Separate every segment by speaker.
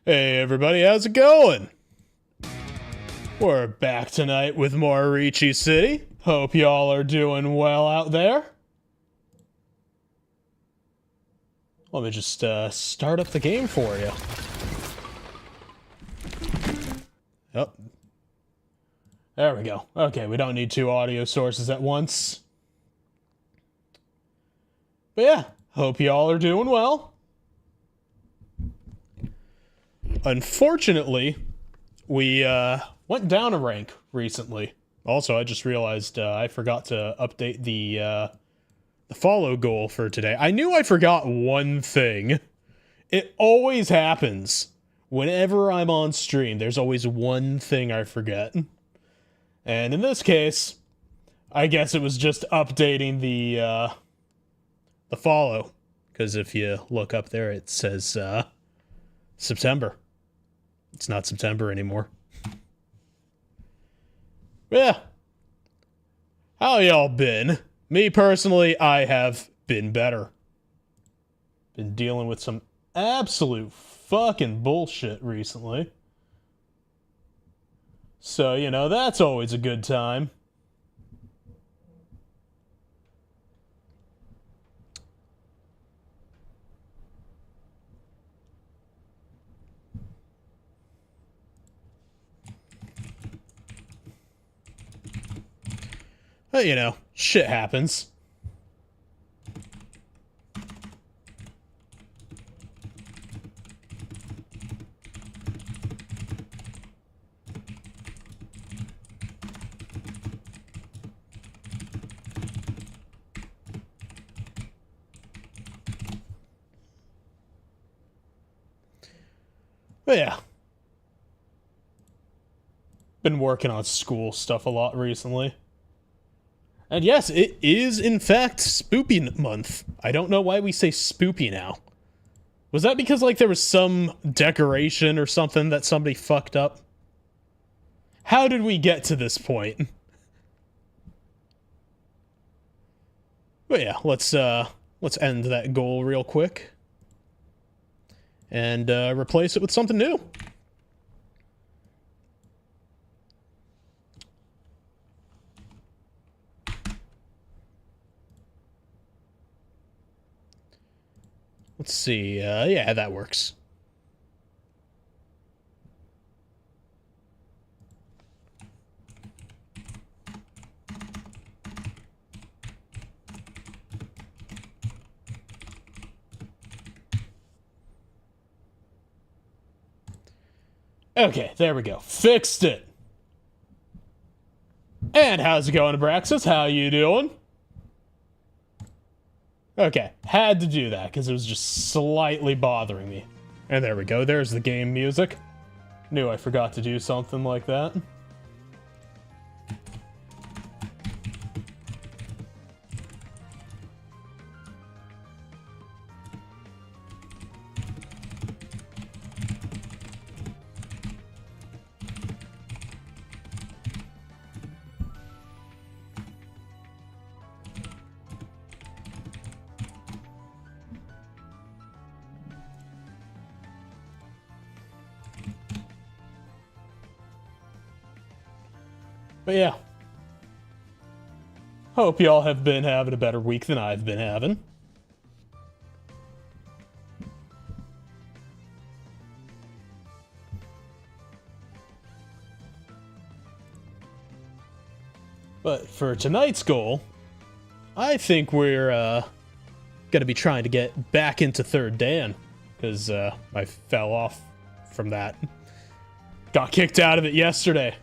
Speaker 1: Hey everybody, how's it going? We're back tonight with more Riichi City. Hope y'all are doing well out there. Let me just start up the game for you. Oh. There we go. Okay, we don't need two audio sources at once. But yeah, hope y'all are doing well. Unfortunately, we went down a rank recently. Also, I just realized I forgot to update the follow goal for today. I knew I forgot one thing. It always happens. Whenever I'm on stream, there's always one thing I forget. And in this case, I guess it was just updating the follow. Because if you look up there, it says September. It's not September anymore. Yeah. How y'all been? Me personally, I have been better. Been dealing with some absolute fucking bullshit recently. So, you know, that's always a good time. But, you know, shit happens. But yeah. Been working on school stuff a lot recently. And yes, it is in fact Spoopy month. I don't know why we say Spoopy now. Was that because like there was some decoration or something that somebody fucked up? How did we get to this point? But yeah, let's end that goal real quick. And replace it with something new. Let's see, yeah, that works. Okay, there we go. Fixed it. And how's it going, Abraxas? How you doing? Okay, had to do that because it was just slightly bothering me. And there we go, there's the game music. Knew I forgot to do something like that. But yeah. Hope y'all have been having a better week than I've been having. But for tonight's goal, I think we're gonna be trying to get back into 3rd Dan. Because I fell off from that. Got kicked out of it yesterday.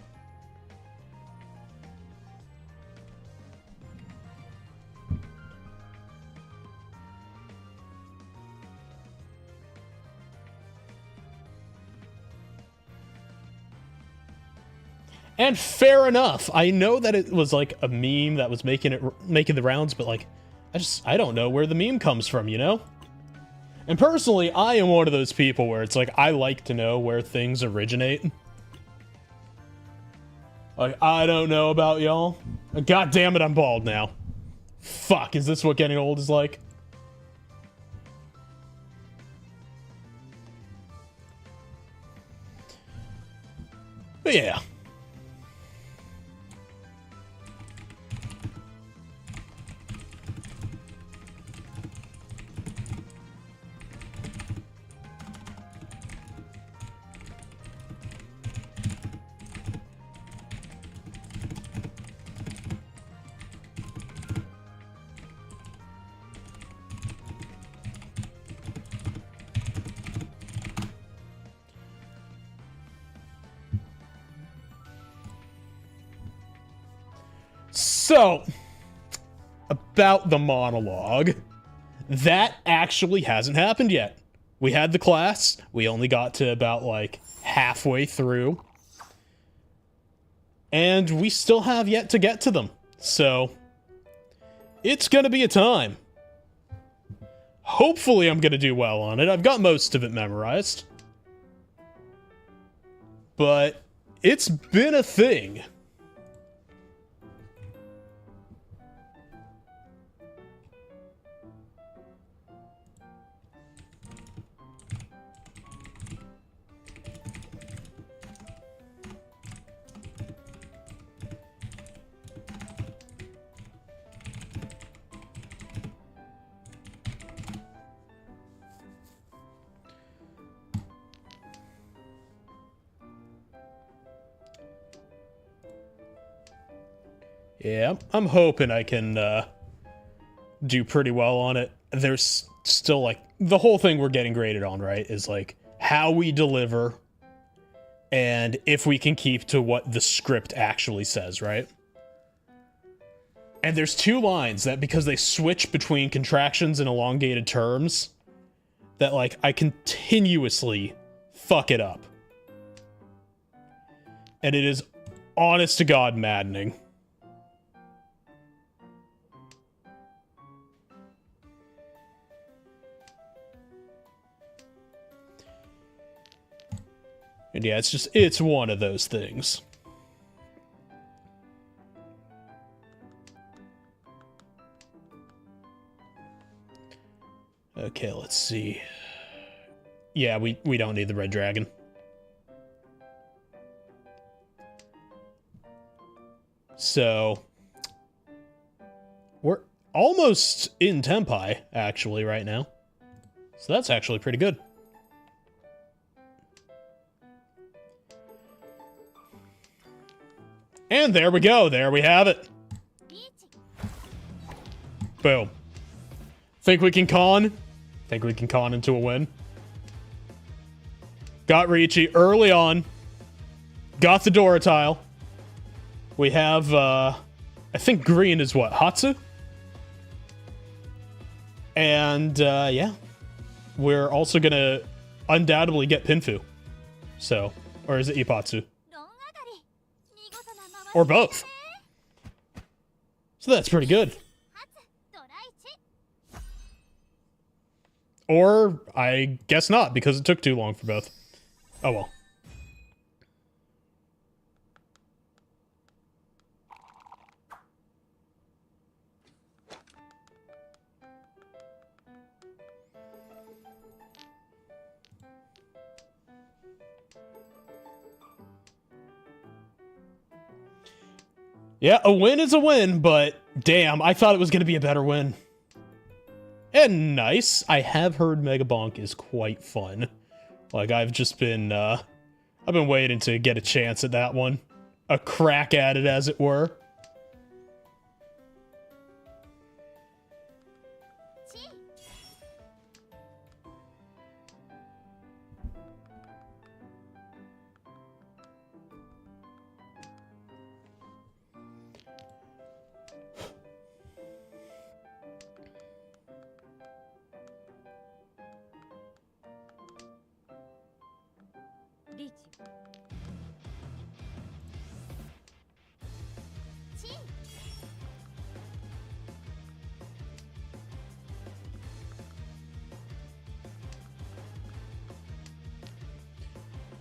Speaker 1: And fair enough. I know that it was like a meme that was making the rounds, but like, I don't know where the meme comes from, you know? And personally, I am one of those people where it's like, I like to know where things originate. Like, I don't know about y'all. God damn it, I'm bald now. Fuck, is this what getting old is like? But yeah. So, about the monologue, that actually hasn't happened yet. We had the class, we only got to about, like, halfway through, and we still have yet to get to them. So, it's gonna be a time. Hopefully I'm gonna do well on it. I've got most of it memorized. But, it's been a thing. Yeah, I'm hoping I can do pretty well on it. There's still, like, the whole thing we're getting graded on, right, is, like, how we deliver and if we can keep to what the script actually says, right? And there's two lines that, because they switch between contractions and elongated terms, that, like, I continuously fuck it up. And it is, honest to God, maddening. And yeah, it's one of those things. Okay, let's see. Yeah, we don't need the red dragon. So, we're almost in Tempai, actually, right now. So that's actually pretty good. And there we go. There we have it. Boom. Think we can con? Think we can con into a win? Got Riichi early on. Got the Dora tile. We have, I think green is what? Hatsu? And, yeah. We're also gonna undoubtedly get Pinfu. So, or is it Ipatsu? Or both. So that's pretty good. Or, I guess not, because it took too long for both. Oh well. Yeah, a win is a win, but damn, I thought it was going to be a better win. And nice. I have heard Mega Bonk is quite fun. Like, I've just been, I've been waiting to get a chance at that one. A crack at it, as it were.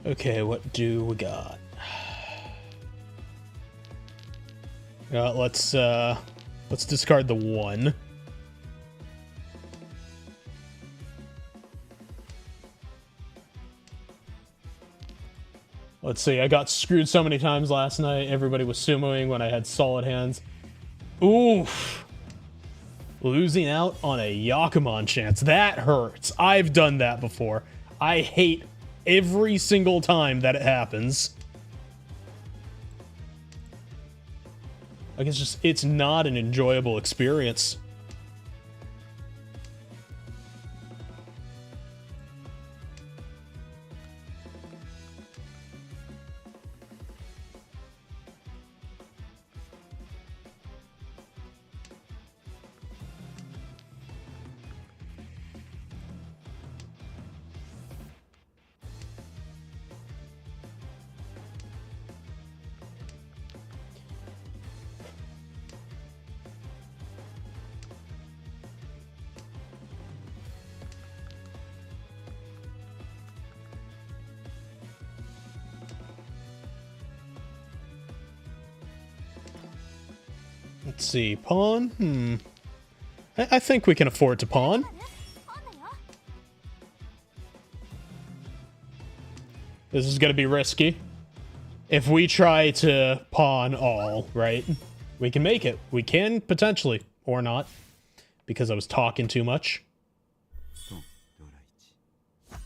Speaker 1: Okay, what do we got? Let's discard the 1. Let's see, I got screwed so many times last night. Everybody was sumoing when I had solid hands. Oof. Losing out on a Yakuman chance. That hurts. I've done that before. I hate every single time that it happens. Like, it's not an enjoyable experience. Let's see, pawn? I think we can afford to pawn. This is gonna be risky. If we try to pawn all, right? We can make it. We can, potentially. Or not. Because I was talking too much.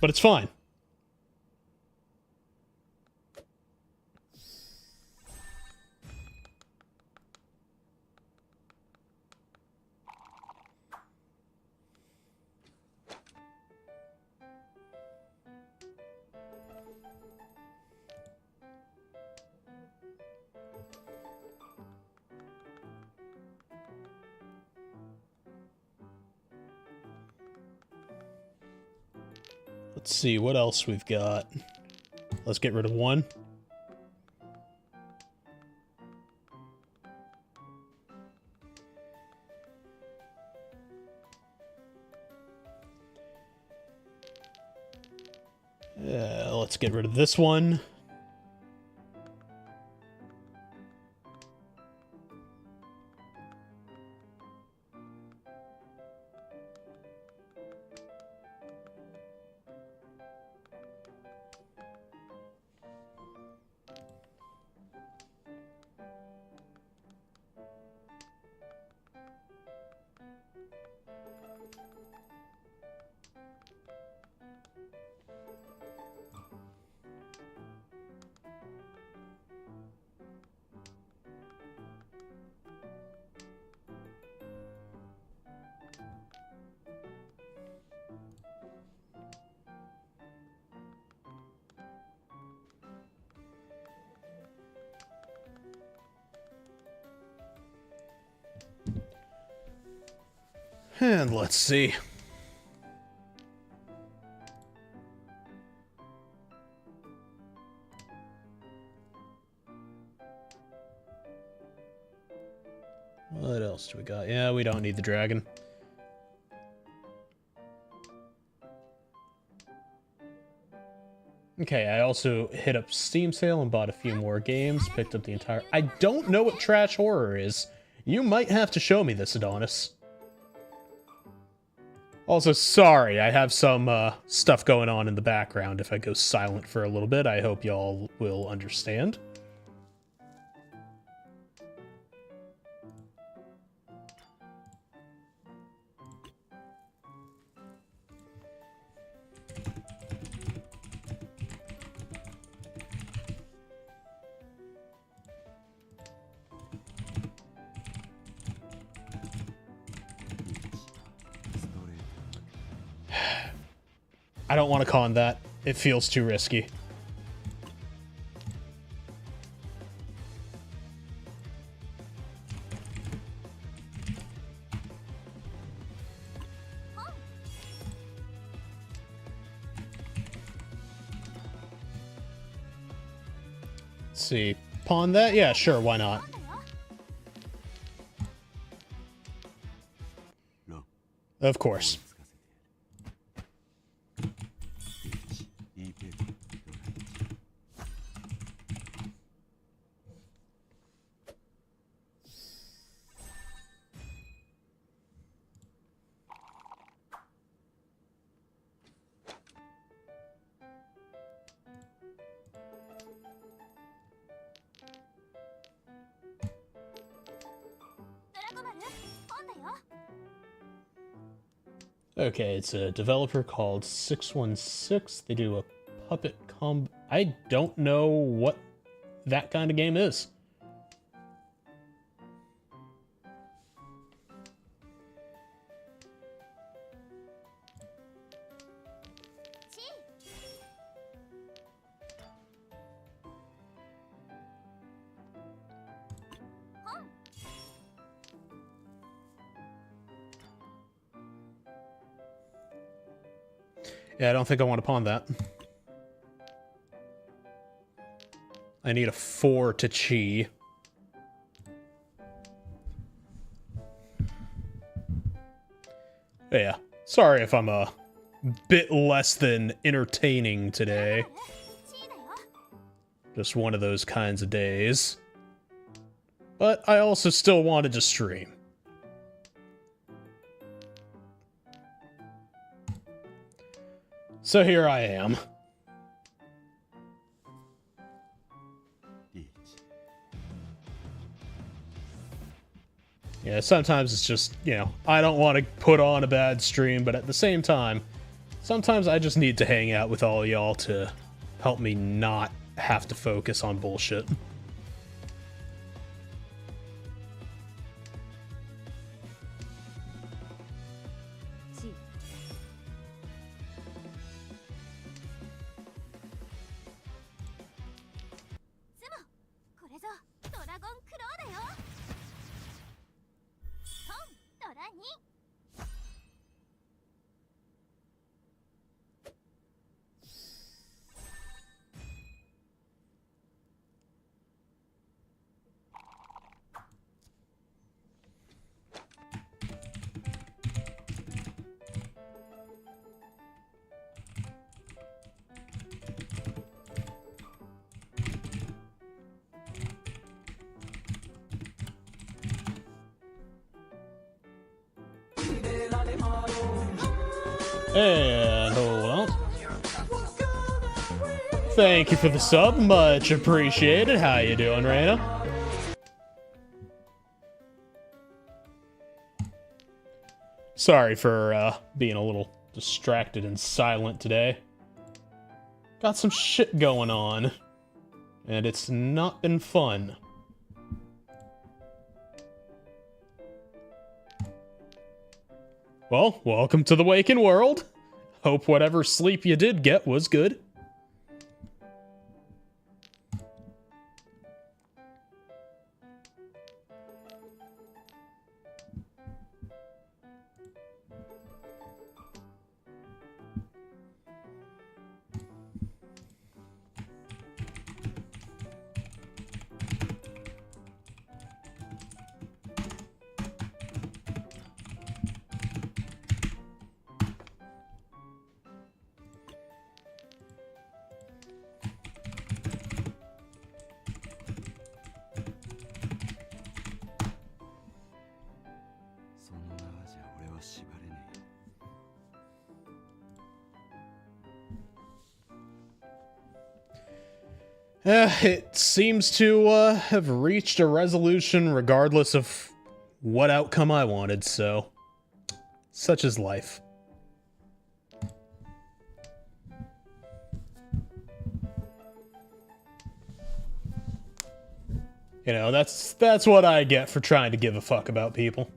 Speaker 1: But it's fine. Let's see what else we've got. Let's get rid of one. Let's get rid of this one. And let's see. What else do we got? Yeah, we don't need the dragon. Okay, I also hit up Steam sale and bought a few more games, picked up the entire... I don't know what trash horror is. You might have to show me this, Adonis. Also, sorry, I have some stuff going on in the background. If I go silent for a little bit, I hope y'all will understand. I don't want to con that. It feels too risky. Let's see. Pawn that? Yeah, sure, why not?
Speaker 2: No.
Speaker 1: Of course. Okay, it's a developer called 616. They do a puppet comb. I don't know what that kind of game is. Yeah, I don't think I want to pawn that. I need a 4 to chi. Yeah, sorry if I'm a bit less than entertaining today. Just one of those kinds of days. But I also still wanted to stream. So here I am. Yeah, sometimes it's just, you know, I don't want to put on a bad stream, but at the same time, sometimes I just need to hang out with all y'all to help me not have to focus on bullshit. And hold on. Thank you for the sub, much appreciated. How you doing, Raina? Sorry for being a little distracted and silent today. Got some shit going on, and it's not been fun. Well, welcome to the waking world. Hope whatever sleep you did get was good. It seems to have reached a resolution regardless of what outcome I wanted, so such is life. You know, that's what I get for trying to give a fuck about people.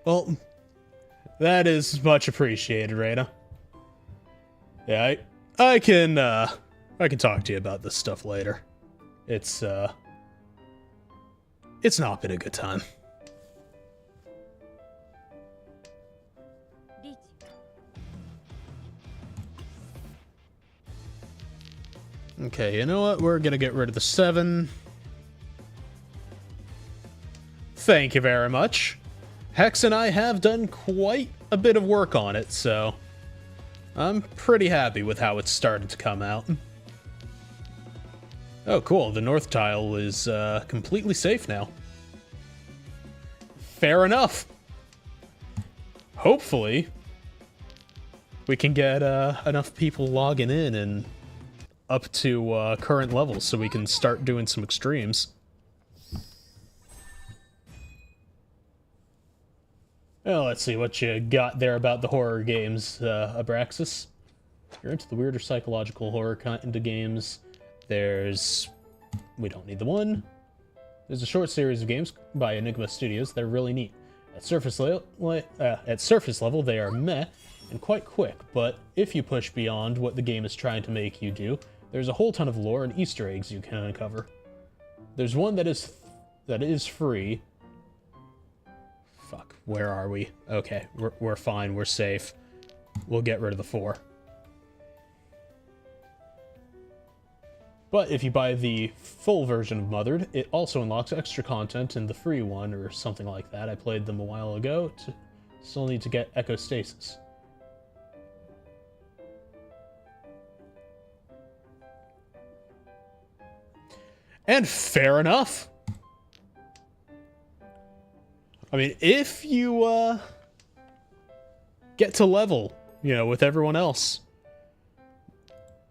Speaker 1: Well, that is much appreciated, Reina. Yeah, I can talk to you about this stuff later. It's not been a good time. Okay, you know what? We're gonna get rid of the 7. Thank you very much. Hex and I have done quite a bit of work on it, so I'm pretty happy with how it's started to come out. Oh, cool. The north tile is completely safe now. Fair enough. Hopefully, we can get enough people logging in and up to current levels so we can start doing some extremes. Well, let's see what you got there about the horror games, Abraxas. If you're into the weirder psychological horror kind of games, there's... we don't need the one. There's a short series of games by Enigma Studios that are really neat. At surface level, they are meh and quite quick, but if you push beyond what the game is trying to make you do, there's a whole ton of lore and Easter eggs you can uncover. There's one that is free. Fuck, where are we? Okay, we're fine, we're safe. We'll get rid of the 4. But if you buy the full version of Mothered, it also unlocks extra content in the free one, or something like that. I played them a while ago. Still need to get Echo Stasis. And fair enough. I mean, if you, get to level, you know, with everyone else,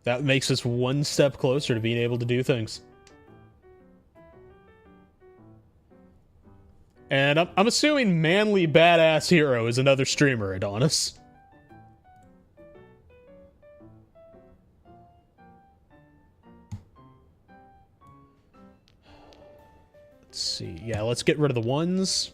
Speaker 1: that makes us one step closer to being able to do things. And I'm assuming Manly Badass Hero is another streamer, Adonis. Let's see. Yeah, let's get rid of the 1s.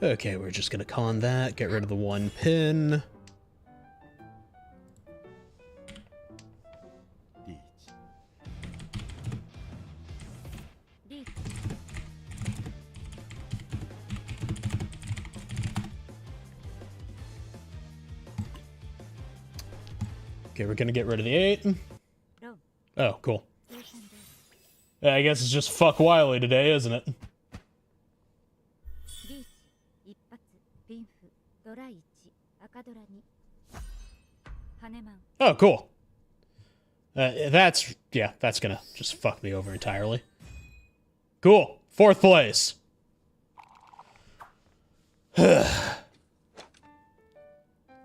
Speaker 1: Okay, we're just gonna con that, get rid of the 1 pin. Okay, we're gonna get rid of the 8. Oh, cool. I guess it's just fuck Wiley today, isn't it? Oh, cool. That's gonna just fuck me over entirely. Cool. 4th place.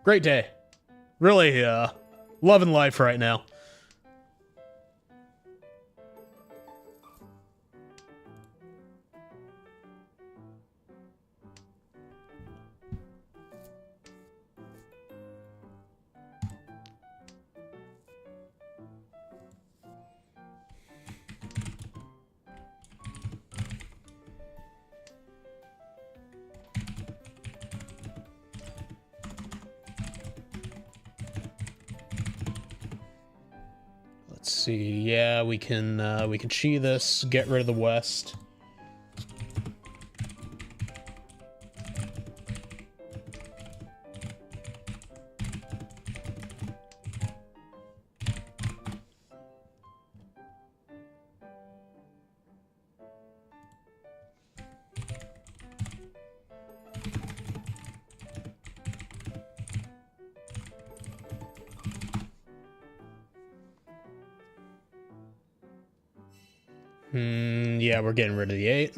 Speaker 1: Great day. Really, loving life right now. see. Yeah, we can chi this, get rid of the west. Yeah, we're getting rid of the 8.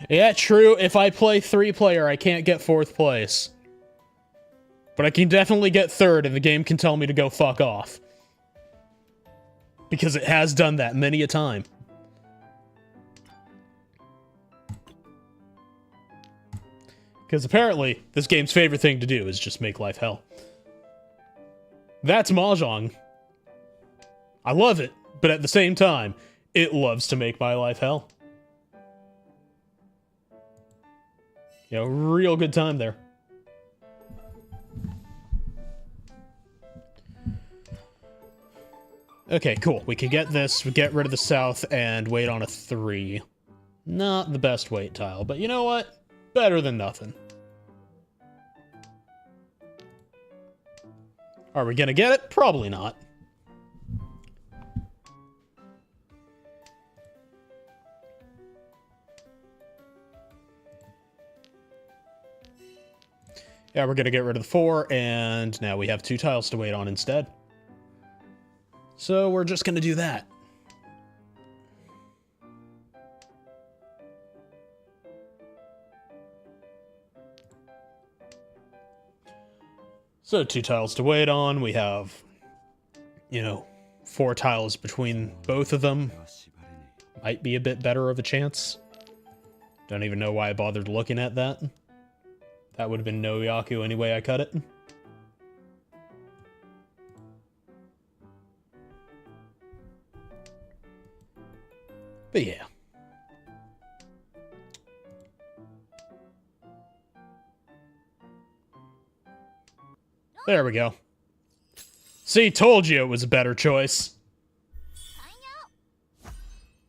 Speaker 1: Yeah, true. If I play 3-player, I can't get 4th place. But I can definitely get 3rd, and the game can tell me to go fuck off. Because it has done that many a time. Because apparently, this game's favorite thing to do is just make life hell. That's Mahjong. I love it, but at the same time, it loves to make my life hell. You know, real good time there. Okay, cool. We can get this, we get rid of the south, and wait on a 3. Not the best wait tile, but you know what? Better than nothing. Are we gonna get it? Probably not. Yeah, we're gonna get rid of the 4, and now we have 2 tiles to wait on instead. So we're just gonna do that. So 2 tiles to wait on. We have, you know, 4 tiles between both of them. Might be a bit better of a chance. Don't even know why I bothered looking at that. That would have been no Yaku anyway I cut it. But yeah. There we go. See, told you it was a better choice.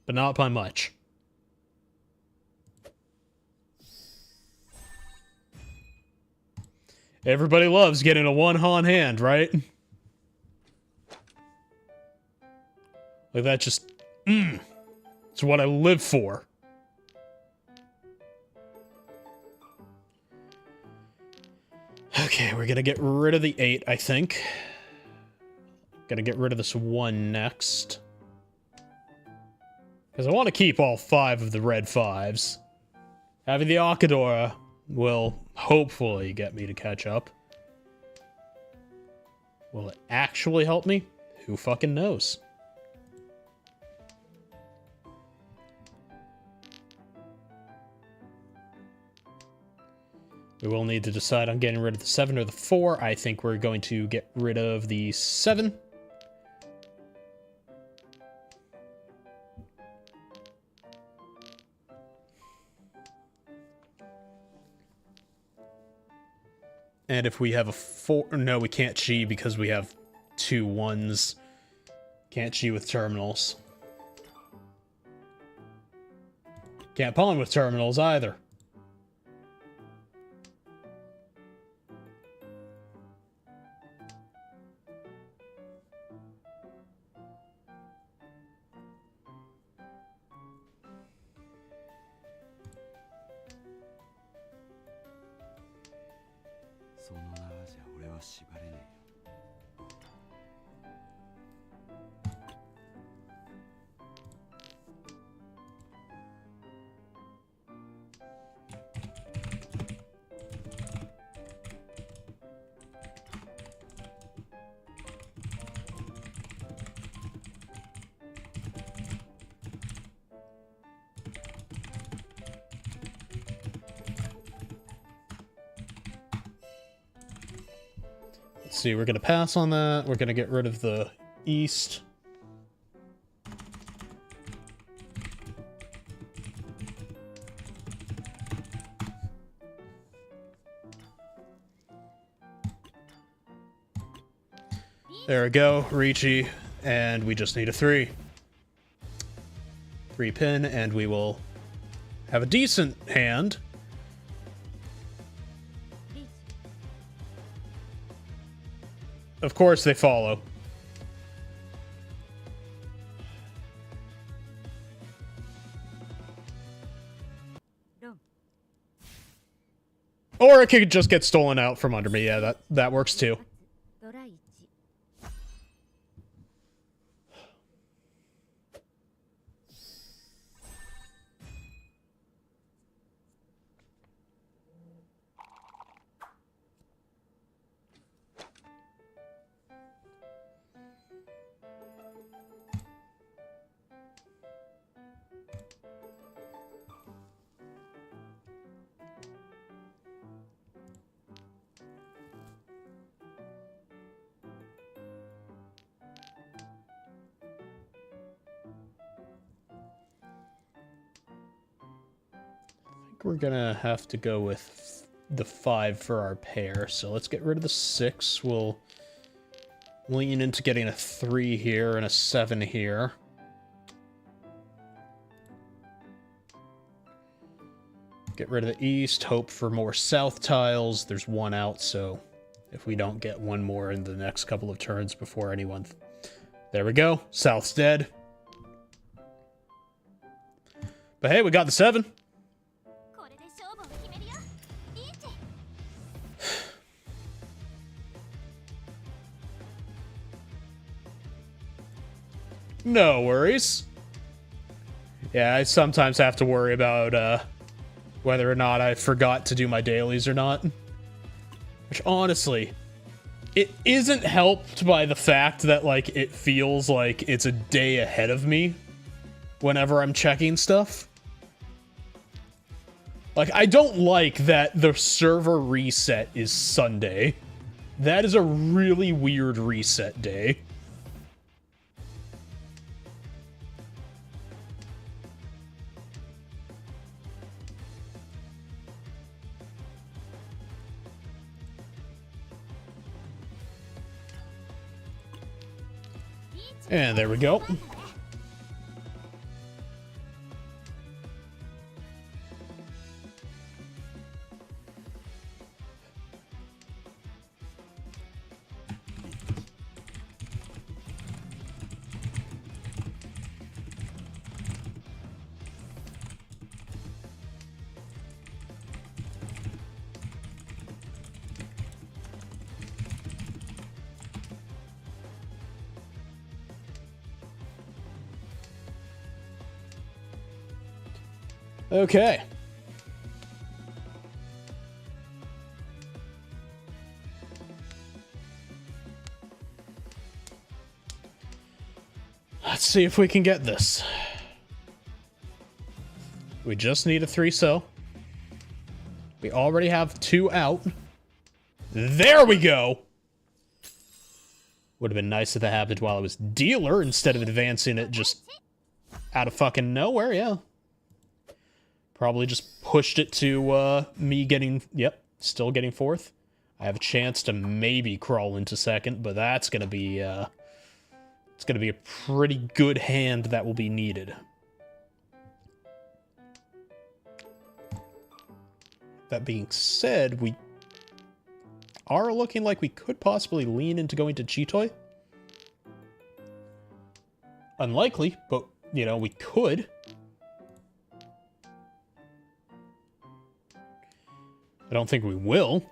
Speaker 1: But not by much. Everybody loves getting a 1-Han hand, right? Like that just... It's what I live for. Okay, we're gonna get rid of the 8, I think. Gonna get rid of this 1 next. Because I want to keep all 5 of the red 5s. Having the Akadora will hopefully get me to catch up. Will it actually help me? Who fucking knows? We will need to decide on getting rid of the 7 or the 4. I think we're going to get rid of the 7. And if we have a 4... No, we can't chi because we have 2 1s. Can't chi with terminals. Can't pawn with terminals either. Let's see, we're going to pass on that. We're going to get rid of the east. There we go, Riichi, and we just need a 3. 3 pin, and we will have a decent hand. Of course they follow. Or it could just get stolen out from under me. Yeah, that works too. We're gonna have to go with the 5 for our pair, so let's get rid of the 6. We'll lean into getting a 3 here and a 7 here. Get rid of the east, hope for more south tiles. There's 1 out, so if we don't get 1 more in the next couple of turns before anyone... There we go. South's dead. But hey, we got the 7. No worries. Yeah, I sometimes have to worry about whether or not I forgot to do my dailies or not. Which, honestly, it isn't helped by the fact that, like, it feels like it's a day ahead of me whenever I'm checking stuff. Like, I don't like that the server reset is Sunday. That is a really weird reset day. And there we go. Okay. Let's see if we can get this. We just need a 3-so. We already have 2 out. There we go! Would have been nice if that happened while I was dealer instead of advancing it just out of fucking nowhere, yeah. Probably just pushed it to me getting, yep, still getting 4th. I have a chance to maybe crawl into 2nd, but that's gonna be, it's gonna be a pretty good hand that will be needed. That being said, we are looking like we could possibly lean into going to Chitoi. Unlikely, but, you know, we could. I don't think we will.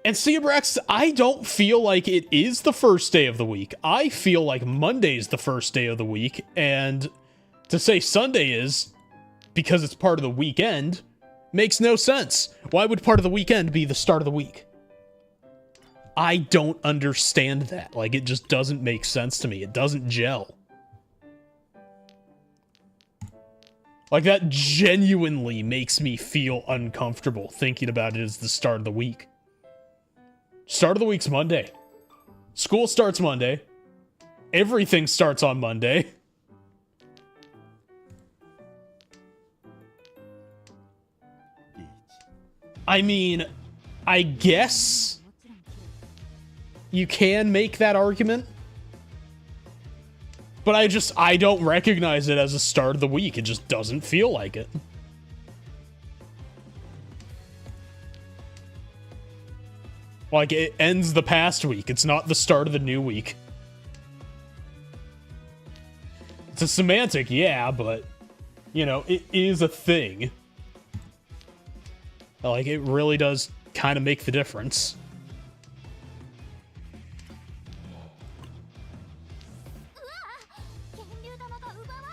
Speaker 1: And Seabrex, I don't feel like it is the first day of the week. I feel like Monday's the first day of the week, and to say Sunday is, because it's part of the weekend, makes no sense. Why would part of the weekend be the start of the week? I don't understand that. Like, it just doesn't make sense to me. It doesn't gel. Like, that genuinely makes me feel uncomfortable thinking about it as the start of the week. Start of the week's Monday. School starts Monday. Everything starts on Monday. I mean, I guess you can make that argument. But I don't recognize it as a start of the week. It just doesn't feel like it. Like, it ends the past week. It's not the start of the new week. It's a semantic, yeah, but, you know, it is a thing. Like, it really does kind of make the difference.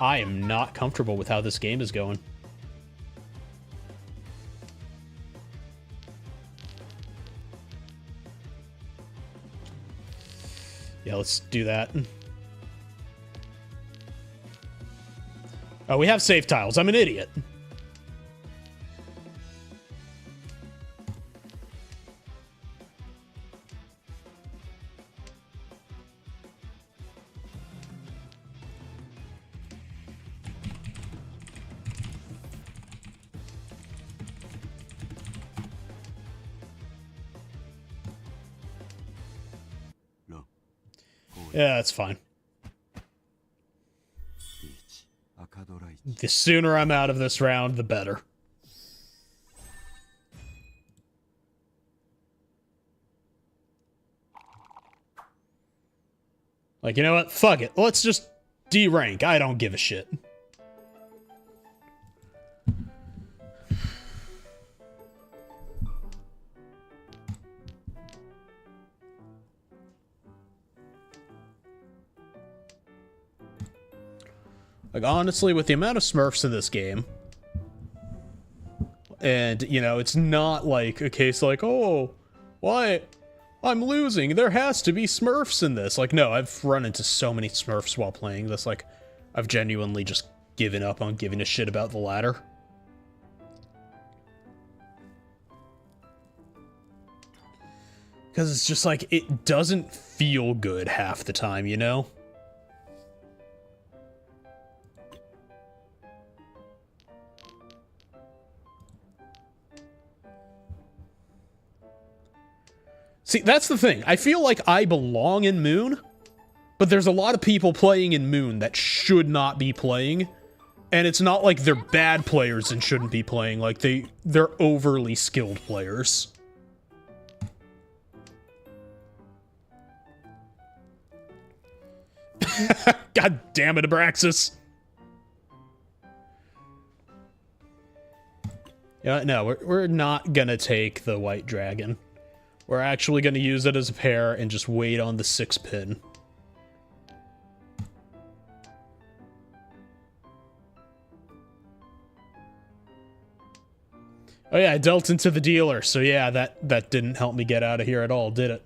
Speaker 1: I am not comfortable with how this game is going. Yeah, let's do that. Oh, we have save tiles. I'm an idiot. Yeah, that's fine. The sooner I'm out of this round, the better. Like, you know what? Fuck it. Let's just D-rank. I don't give a shit. Like, honestly, with the amount of Smurfs in this game, and, you know, it's not like a case like, oh, why, I'm losing, there has to be Smurfs in this. Like, no, I've run into so many Smurfs while playing this, like, I've genuinely just given up on giving a shit about the ladder. Because it's just like, it doesn't feel good half the time, you know? See, that's the thing. I feel like I belong in Moon, but there's a lot of people playing in Moon that should not be playing. And it's not like they're bad players and shouldn't be playing. Like, they're overly skilled players. God damn it, Abraxas. Yeah, no, we're not gonna take the white dragon. We're actually going to use it as a pair and just wait on the 6-pin. Oh yeah, I dealt into the dealer, so yeah, that didn't help me get out of here at all, did it?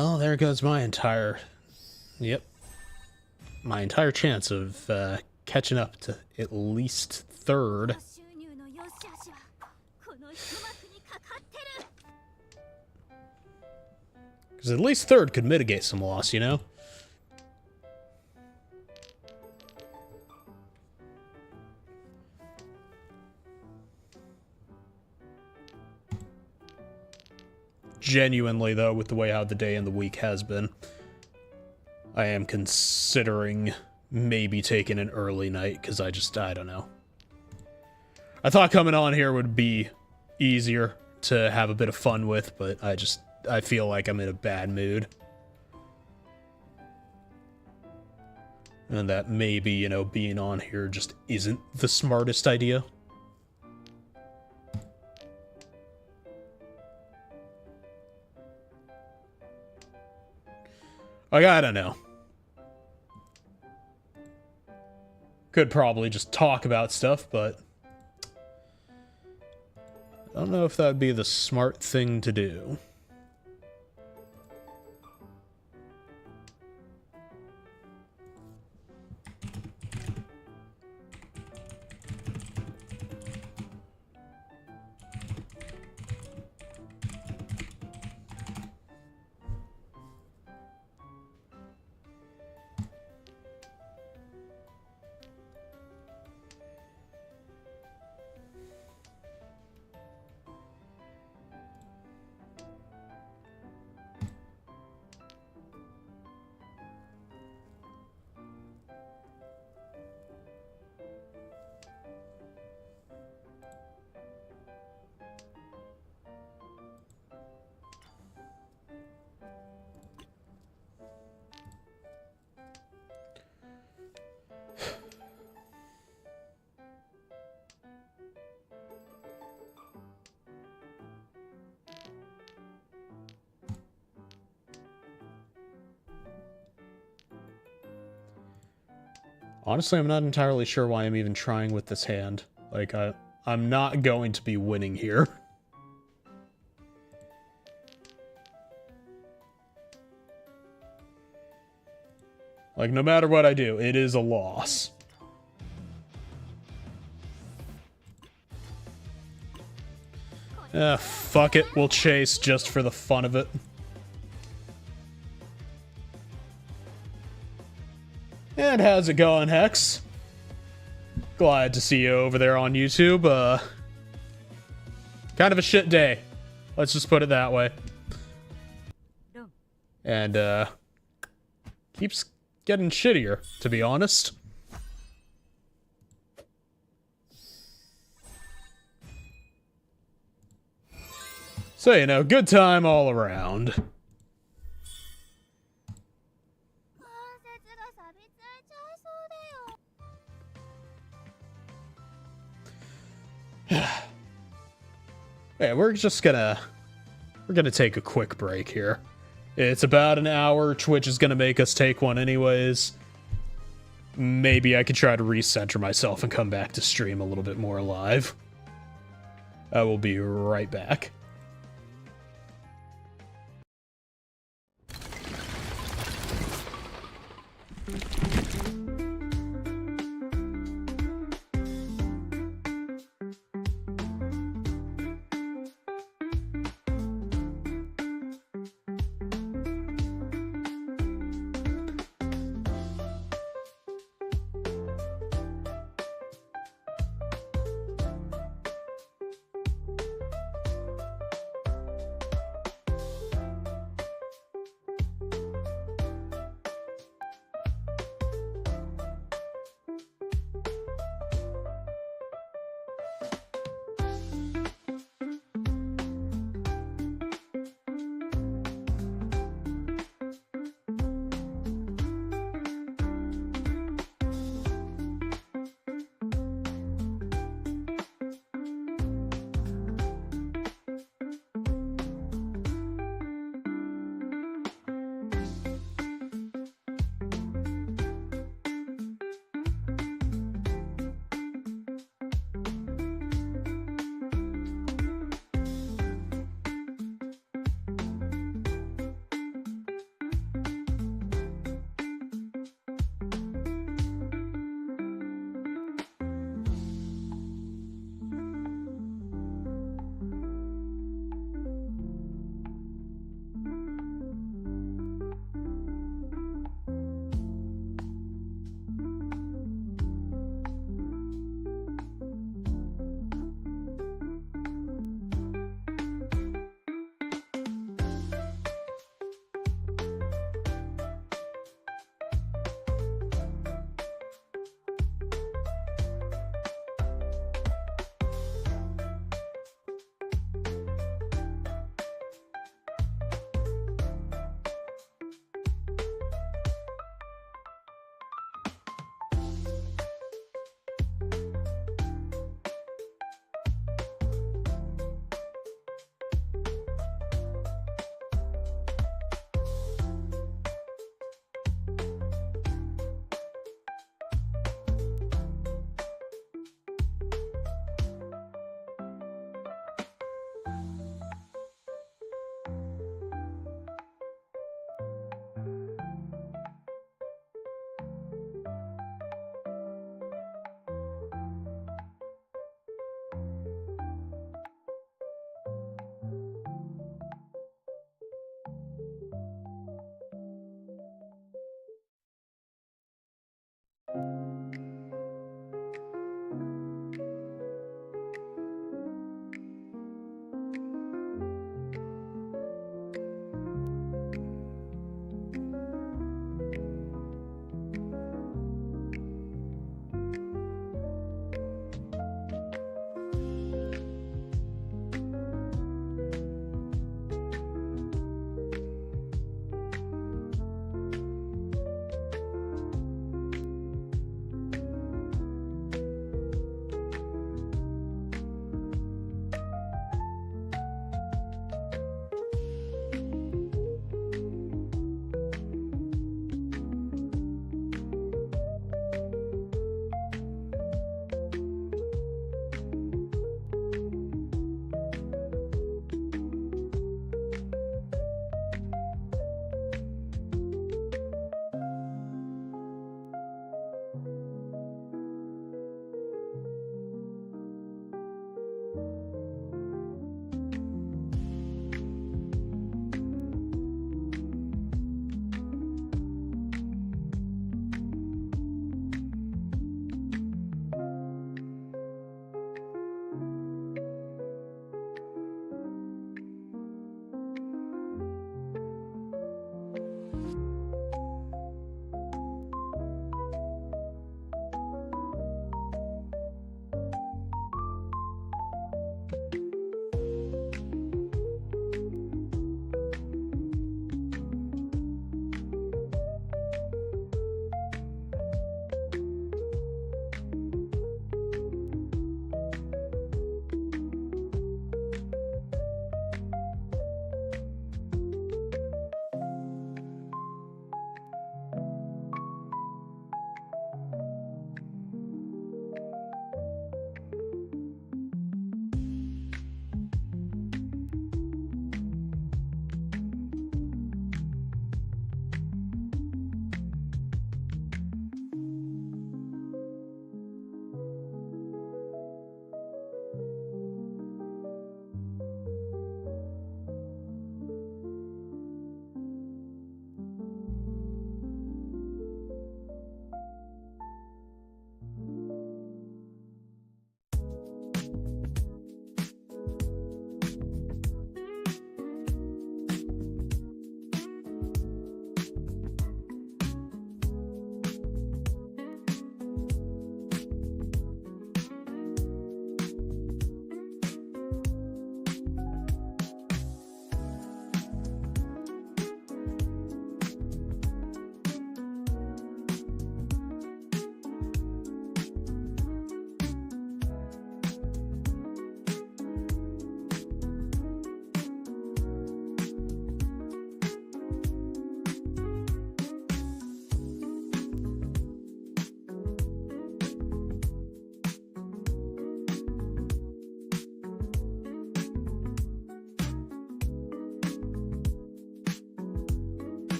Speaker 1: Oh, there goes my entire... Yep. My entire chance of catching up to at least third. Because at least third could mitigate some loss, you know? Genuinely, though, with the way how the day and the week has been, I am considering maybe taking an early night, because I don't know. I thought coming on here would be easier to have a bit of fun with, but I feel like I'm in a bad mood. And that maybe, you know, being on here just isn't the smartest idea. Like, I don't know. Could probably just talk about stuff, but I don't know if that would be the smart thing to do. Honestly, I'm not entirely sure why I'm even trying with this hand. Like, I'm not going to be winning here. Like, no matter what I do, it is a loss. Fuck it, we'll chase just for the fun of it. And how's it going, Hex? Glad to see you over there on YouTube. Kind of a shit day. Let's just put it that way. And, keeps getting shittier, to be honest. So, you know, good time all around. Yeah, we're gonna take a quick break here. It's about an hour. Twitch is gonna make us take one anyways. Maybe I could try to recenter myself and come back to stream a little bit more live. I will be right back.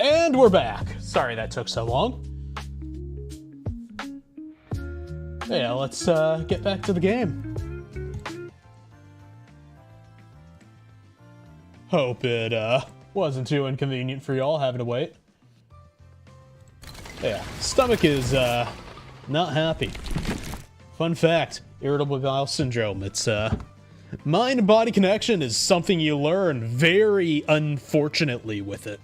Speaker 1: And we're back. Sorry that took so long. Yeah, let's get back to the game. Hope it wasn't too inconvenient for y'all having to wait. Yeah, stomach is not happy. Fun fact, irritable bowel syndrome. It's mind-body connection is something you learn very unfortunately with it.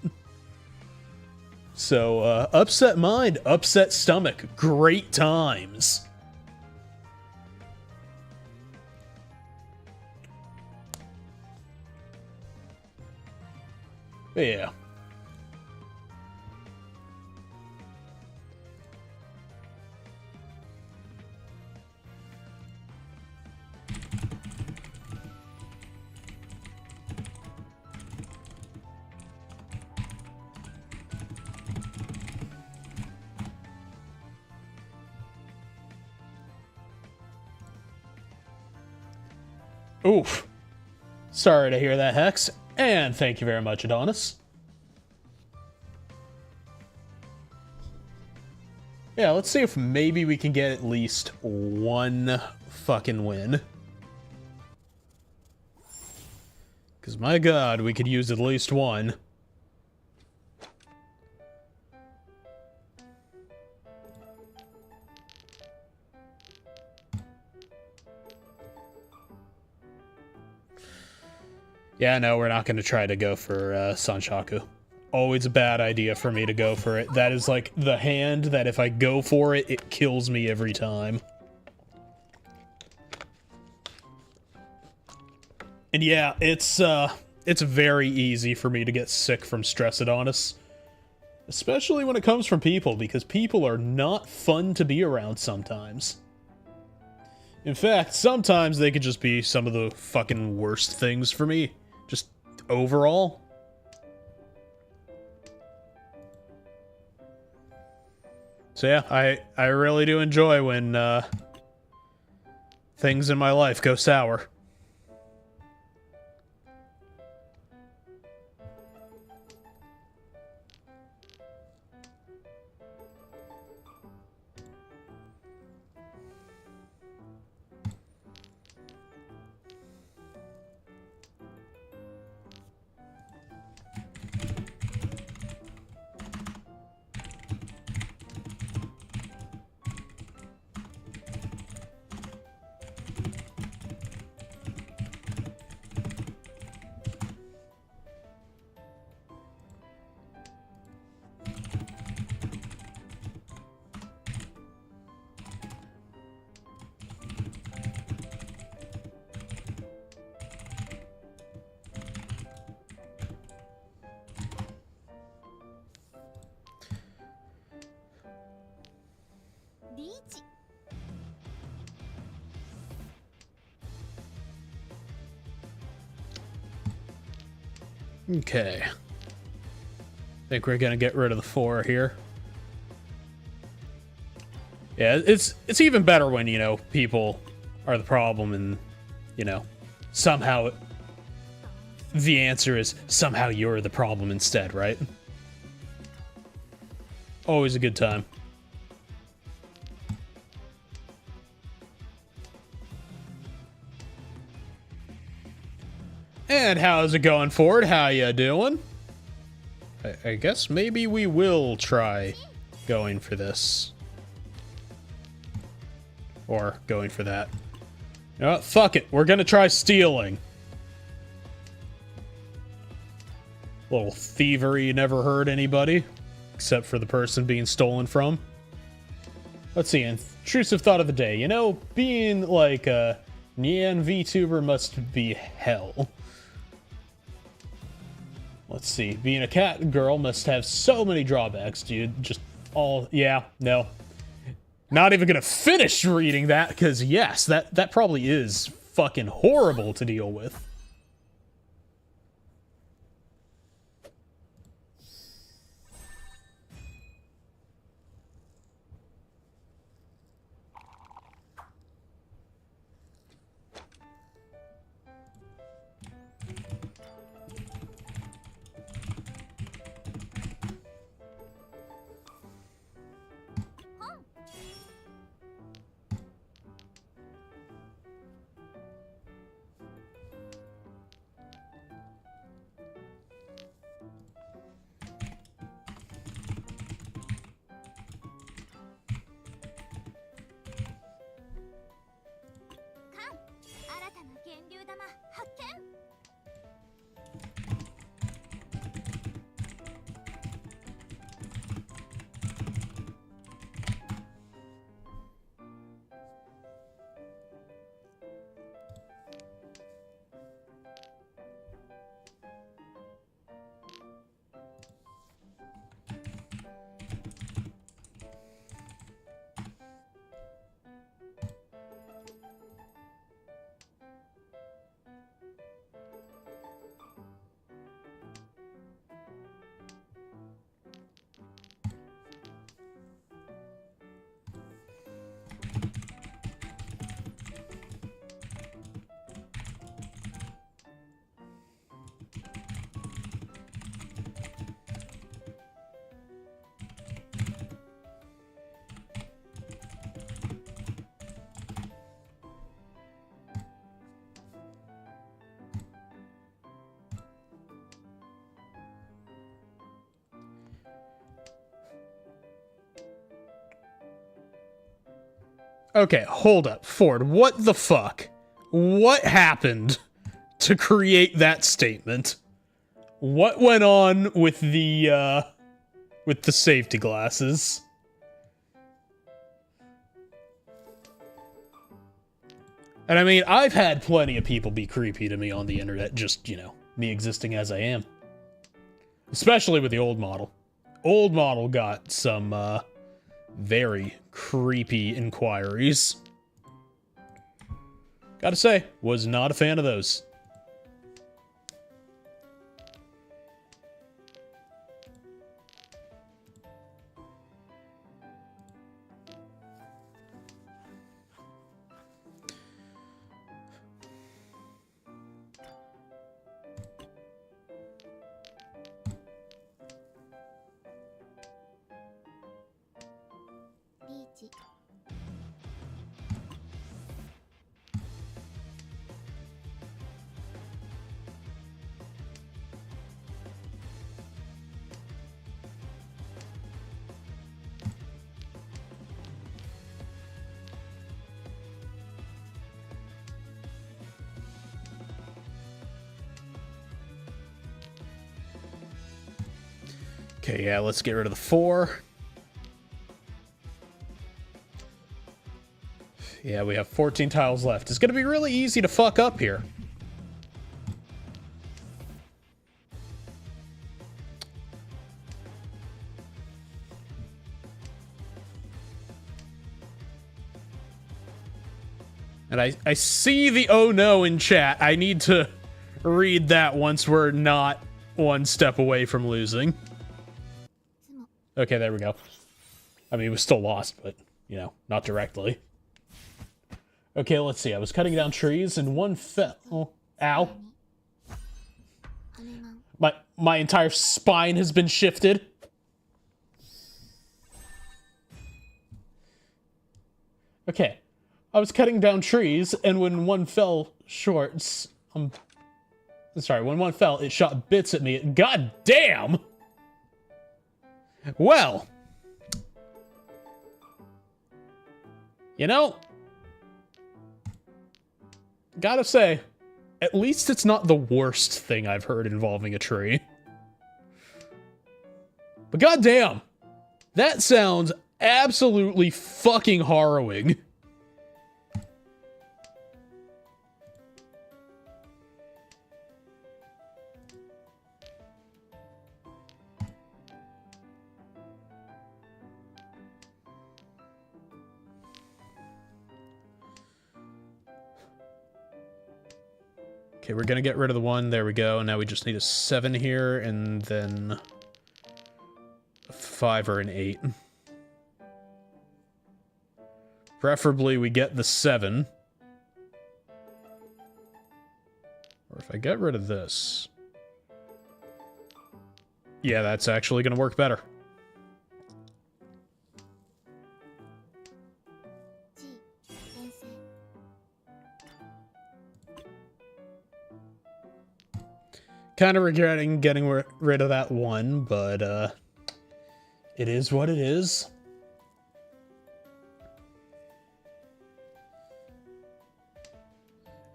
Speaker 1: So, upset mind, upset stomach, great times. Yeah. Oof. Sorry to hear that, Hex. And thank you very much, Adonis. Yeah, let's see if maybe we can get at least one fucking win. Because my god, we could use at least one. Yeah, no, we're not going to try to go for Sanshaku. Always a bad idea for me to go for it. That is like the hand that if I go for it, it kills me every time. And yeah, it's very easy for me to get sick from stress, Adonis. Especially when it comes from people, because people are not fun to be around sometimes. In fact, sometimes they could just be some of the fucking worst things for me. Just overall. So yeah, I really do enjoy when things in my life go sour.
Speaker 2: Riichi.
Speaker 1: Okay. Think we're gonna get rid of the 4 here. Yeah, it's even better when, you know, people are the problem and, you know, somehow the answer is somehow you're the problem instead, right? Always a good time. And how's it going, Ford? How ya doing? I guess maybe we will try going for this. Or going for that. You know what? Fuck it. We're gonna try stealing. Little thievery never hurt anybody. Except for the person being stolen from. Let's see. Intrusive thought of the day. You know, being like a Nyan VTuber must be hell. Let's see. Being a cat girl must have so many drawbacks, dude. Just all... Yeah, no. Not even gonna finish reading that, because yes, that probably is fucking horrible to deal with. Okay, hold up. Ford, what the fuck? What happened to create that statement? What went on with the safety glasses? And I mean, I've had plenty of people be creepy to me on the internet, just, you know, me existing as I am. Especially with the old model. Old model got some, very creepy inquiries. Gotta say, was not a fan of those.
Speaker 2: Riichi.
Speaker 1: Okay, yeah, let's get rid of the 4. Yeah, we have 14 tiles left. It's gonna be really easy to fuck up here. And I see the oh no in chat. I need to read that once we're not one step away from losing. Okay, there we go. I mean, we still lost, but, you know, not directly. Okay, let's see. I was cutting down trees and one fell. Oh, ow. My entire spine has been shifted. Okay. I was cutting down trees, and when one fell short, sorry, when one fell, it shot bits at me. God damn! Well, you know, gotta say, at least it's not the worst thing I've heard involving a tree. But goddamn, that sounds absolutely fucking harrowing. Okay, we're gonna get rid of the 1. There we go. Now we just need a 7 here, and then a 5 or an 8. Preferably we get the 7. Or if I get rid of this... Yeah, that's actually gonna work better. Kind of regretting getting rid of that 1, but, it is what it is.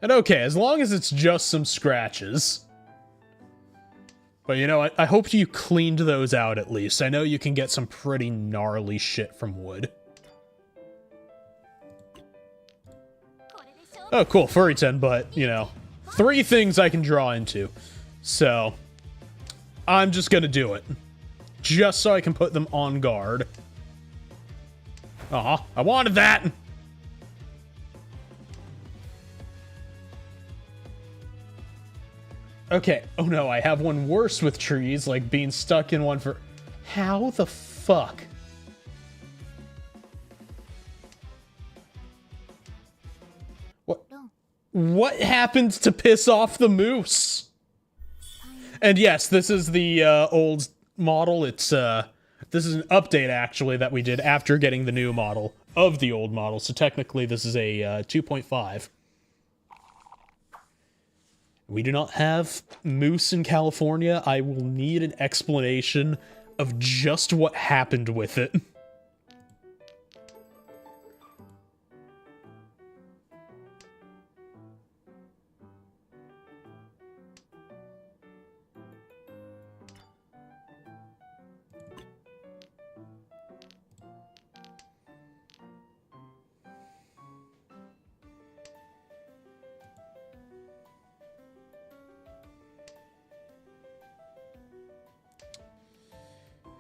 Speaker 1: And okay, as long as it's just some scratches. But, you know, I hope you cleaned those out at least. I know you can get some pretty gnarly shit from wood. Oh, cool, furry 10, but, you know, 3 things I can draw into. So, I'm just gonna do it. Just so I can put them on guard. Aw, I wanted that! Okay, oh no, I have one worse with trees, like being stuck in one for... How the fuck? What happened to piss off the moose? And yes, this is the old model. It's this is an update actually that we did after getting the new model of the old model. So technically this is a 2.5. We do not have moose in California. I will need an explanation of just what happened with it.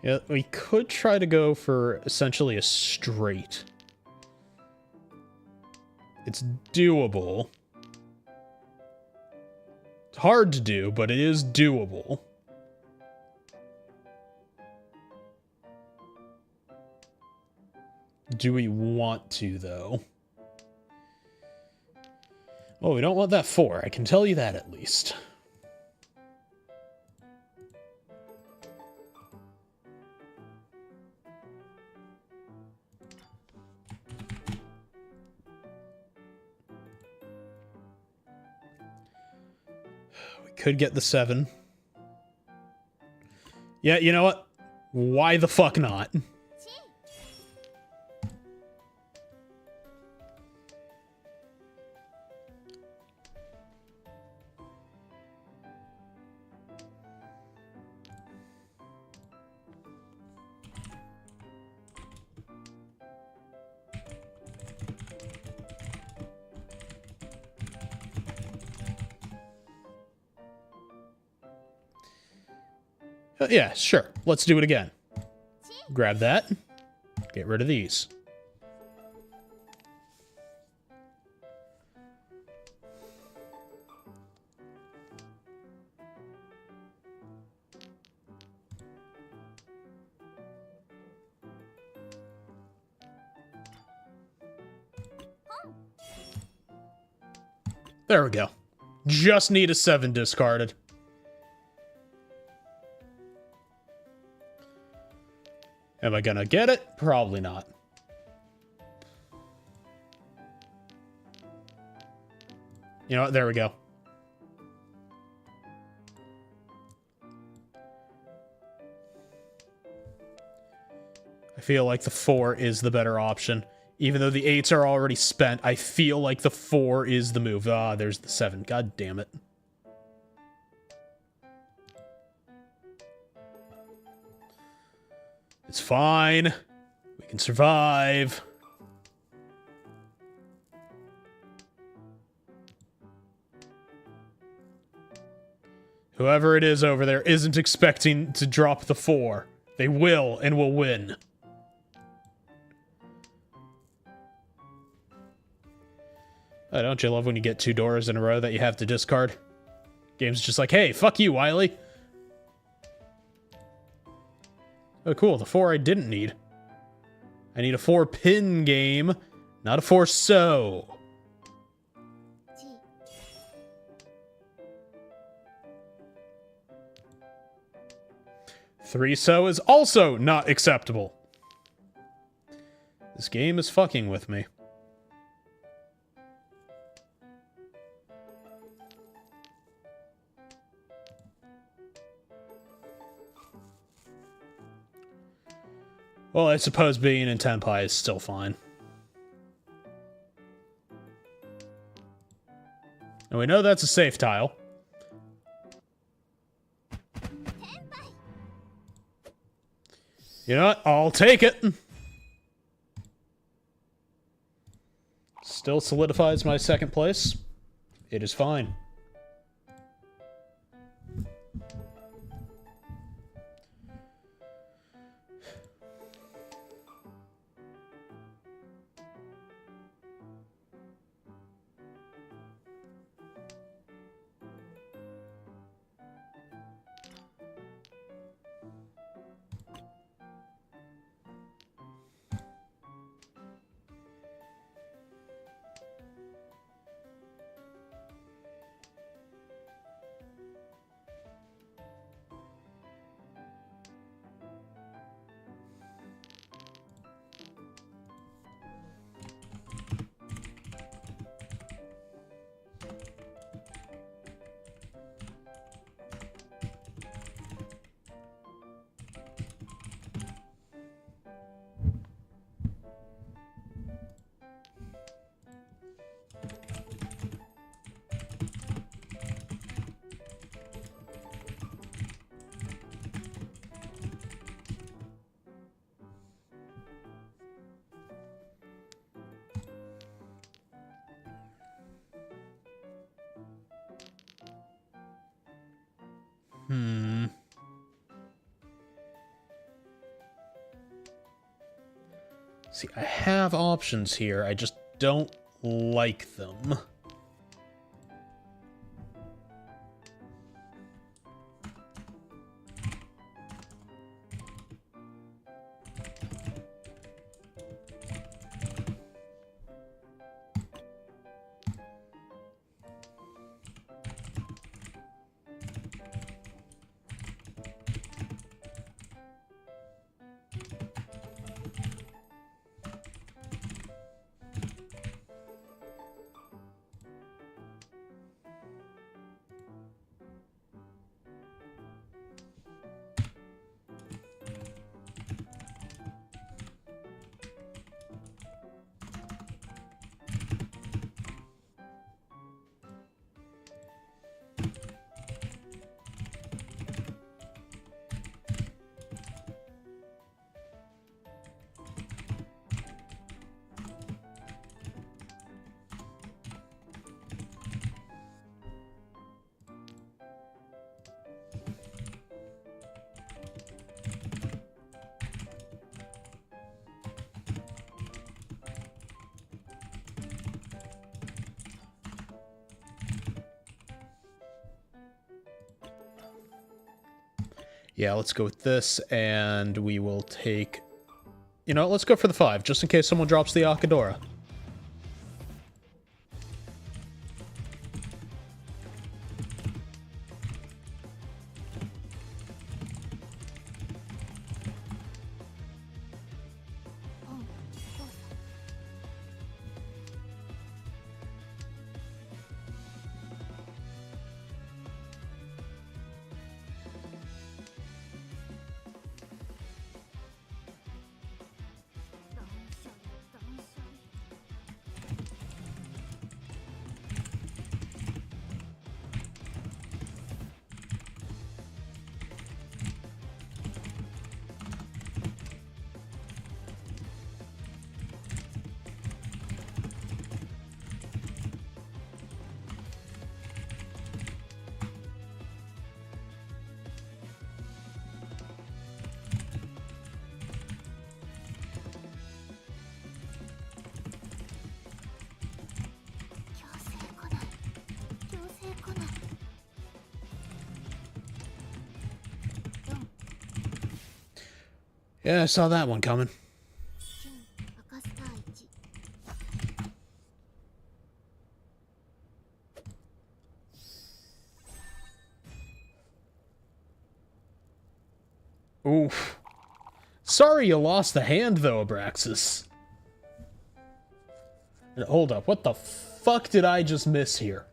Speaker 1: Yeah, we could try to go for essentially a straight. It's doable. It's hard to do, but it is doable. Do we want to, though? Well, we don't want that 4. I can tell you that, at least. We could get the 7. Yeah, you know what? Why the fuck not? Yeah, sure. Let's do it again. Grab that. Get rid of these. There we go. Just need a 7 discarded. Am I gonna get it? Probably not. You know what? There we go. I feel like the 4 is the better option. Even though the 8s are already spent, I feel like the 4 is the move. Ah, there's the 7. God damn it. It's fine. We can survive. Whoever it is over there isn't expecting to drop the 4. They will, and will win. Oh, don't you love when you get 2 doors in a row that you have to discard? Game's just like, hey, fuck you, Wiley. Oh, cool. The 4 I didn't need. I need a 4-pin game, not a 4-so. 3-so is also not acceptable. This game is fucking with me. Well, I suppose being in Tenpai is still fine. And we know that's a safe tile. You know what? I'll take it. Still solidifies my 2nd place. It is fine. See, I have options here. I just don't like them. Yeah, let's go with this, and we will take... You know, let's go for the 5, just in case someone drops the Akadora. Yeah, I saw that one coming. Oof. Sorry you lost the hand, though, Abraxas. Hold up, what the fuck did I just miss here?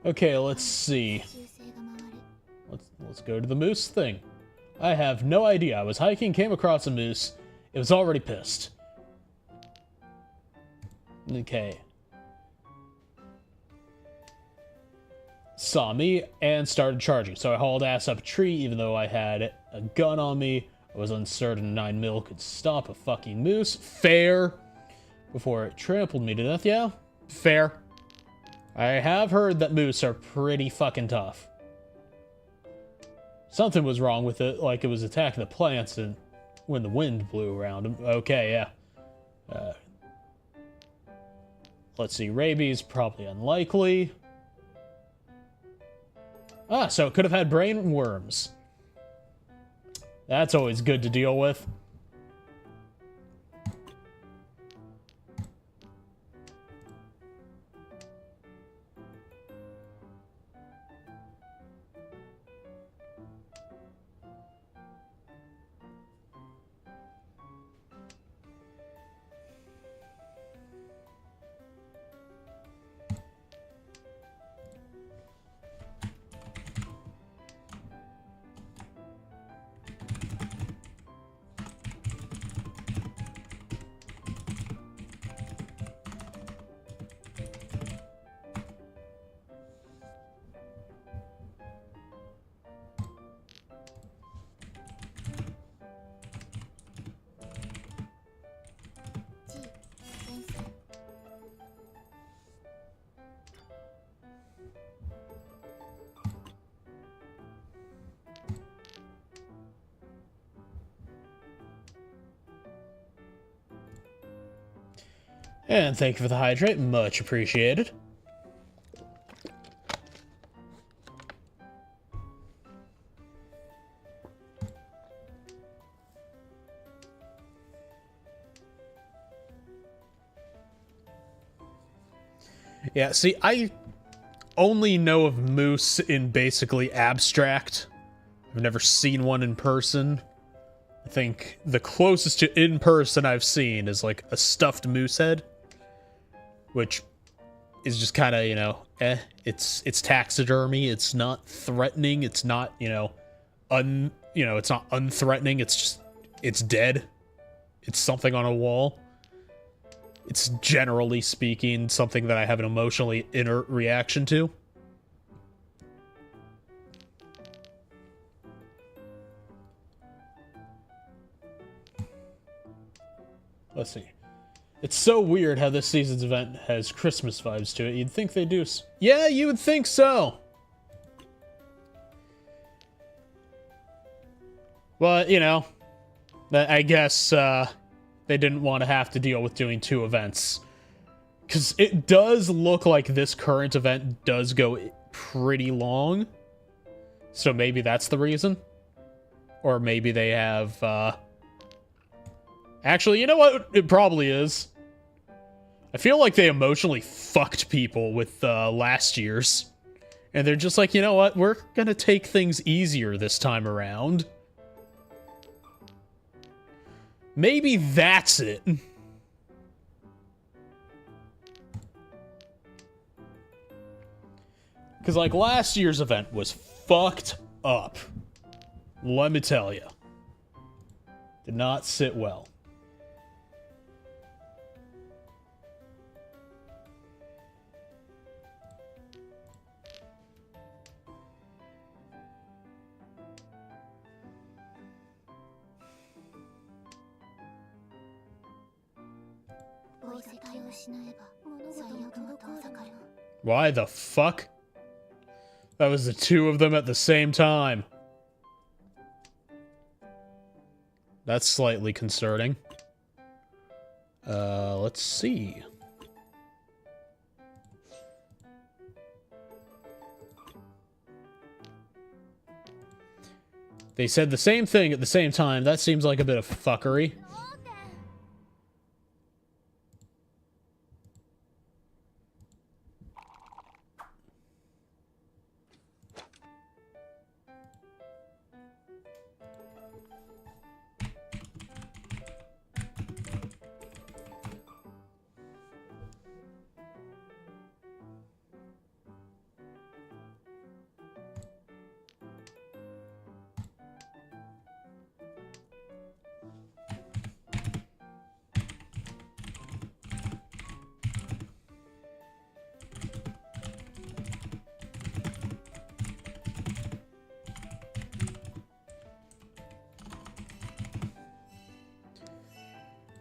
Speaker 1: Okay, let's see. Let's go to the moose thing. I have no idea. I was hiking, came across a moose. It was already pissed. Okay. Saw me and started charging, so I hauled ass up a tree even though I had a gun on me. I was uncertain 9mm could stop a fucking moose. Fair. Before it trampled me to death. Yeah, fair. I have heard that moose are pretty fucking tough. Something was wrong with it, like it was attacking the plants and when the wind blew around them. Okay, yeah. Let's see, rabies, probably unlikely. Ah, so it could have had brain worms. That's always good to deal with. And thank you for the hydrate. Much appreciated. Yeah, see, I only know of moose in basically abstract. I've never seen one in person. I think the closest to in person I've seen is like a stuffed moose head, which is just kind of, you know, it's taxidermy. It's not threatening. It's not, you know, it's not unthreatening. It's just, it's dead. It's something on a wall. It's generally speaking something that I have an emotionally inert reaction to. Let's see. It's so weird how this season's event has Christmas vibes to it. You'd think they do. Yeah, you would think so. But, you know, I guess they didn't want to have to deal with doing 2 events. Because it does look like this current event does go pretty long. So maybe that's the reason. Or maybe they have... Actually, you know what? It probably is. I feel like they emotionally fucked people with last year's. And they're just like, you know what? We're gonna take things easier this time around. Maybe that's it. Because, like, last year's event was fucked up. Let me tell you. Did not sit well. Why the fuck? That was the 2 of them at the same time. That's slightly concerning. Let's see. They said the same thing at the same time. That seems like a bit of fuckery.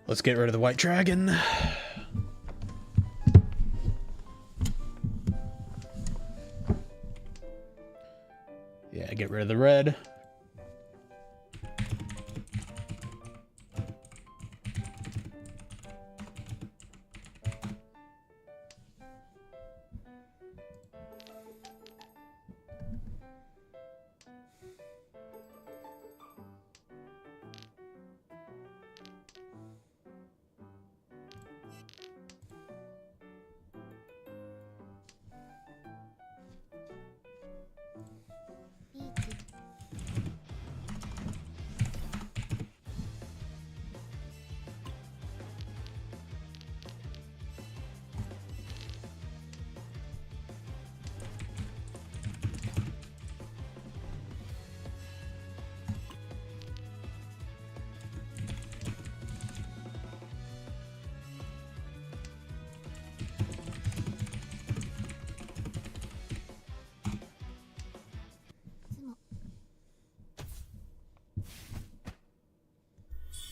Speaker 1: Let's get rid of the white dragon. Yeah, get rid of the red.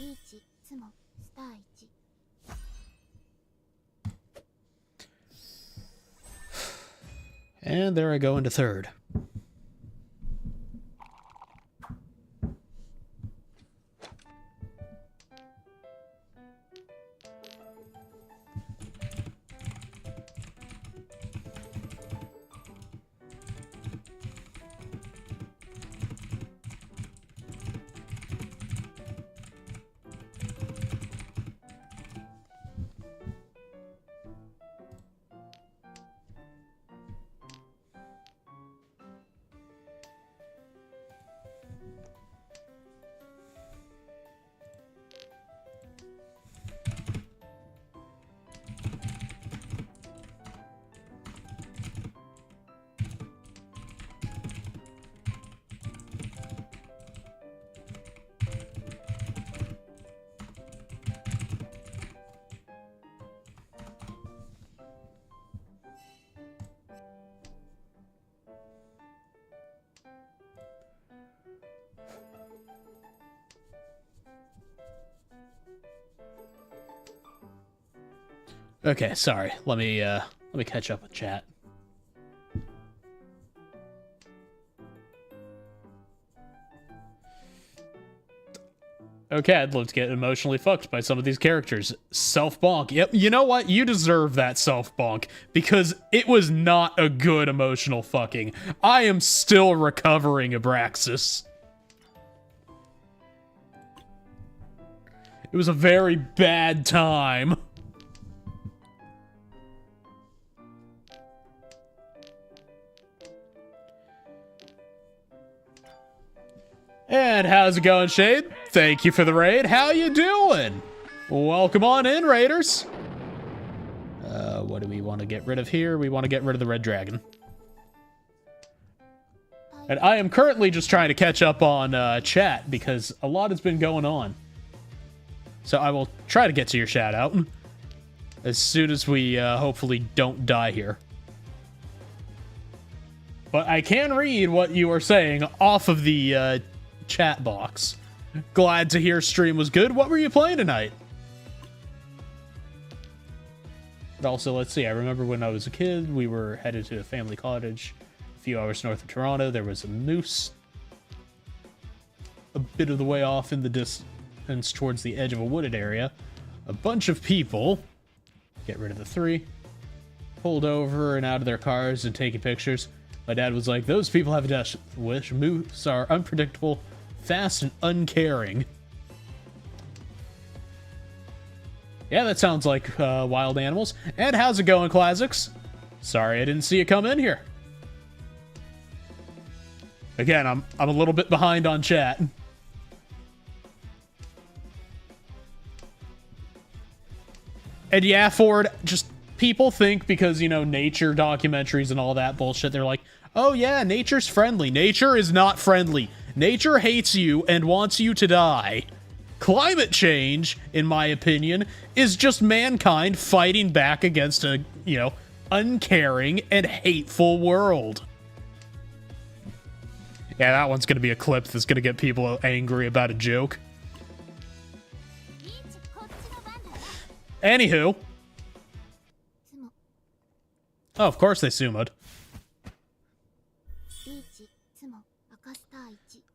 Speaker 2: Riichi, つもスター1。
Speaker 1: And there I go into third. Okay, sorry. Let me catch up with chat. Okay, I'd love to get emotionally fucked by some of these characters. Self-bonk. Yep, you know what? You deserve that self-bonk, because it was not a good emotional fucking. I am still recovering, Abraxas. It was a very bad time. And how's it going, Shade? Thank you for the raid. How you doing? Welcome on in, raiders. What do we want to get rid of here? We want to get rid of the red dragon. And I am currently just trying to catch up on chat because a lot has been going on. So I will try to get to your shout out as soon as we hopefully don't die here. But I can read what you are saying off of the chat box. Glad to hear stream was good. What were you playing tonight? But also, let's see. I remember when I was a kid, we were headed to a family cottage a few hours north of Toronto. There was a moose a bit of the way off in the distance towards the edge of a wooded area. A bunch of people, get rid of the 3, pulled over and out of their cars and taking pictures. My dad was like, those people have a death wish. Moose are unpredictable, fast, and uncaring. Yeah, that sounds like wild animals. And how's it going, Classics? Sorry I didn't see you come in here. Again, I'm a little bit behind on chat. And yeah, Ford, just people think because, you know, nature documentaries and all that bullshit, they're like, oh yeah, nature's friendly. Nature is not friendly. Nature hates you and wants you to die. Climate change, in my opinion, is just mankind fighting back against a, you know, uncaring and hateful world. Yeah, that one's gonna be a clip that's gonna get people angry about a joke. Anywho. Oh, of course they sumoed.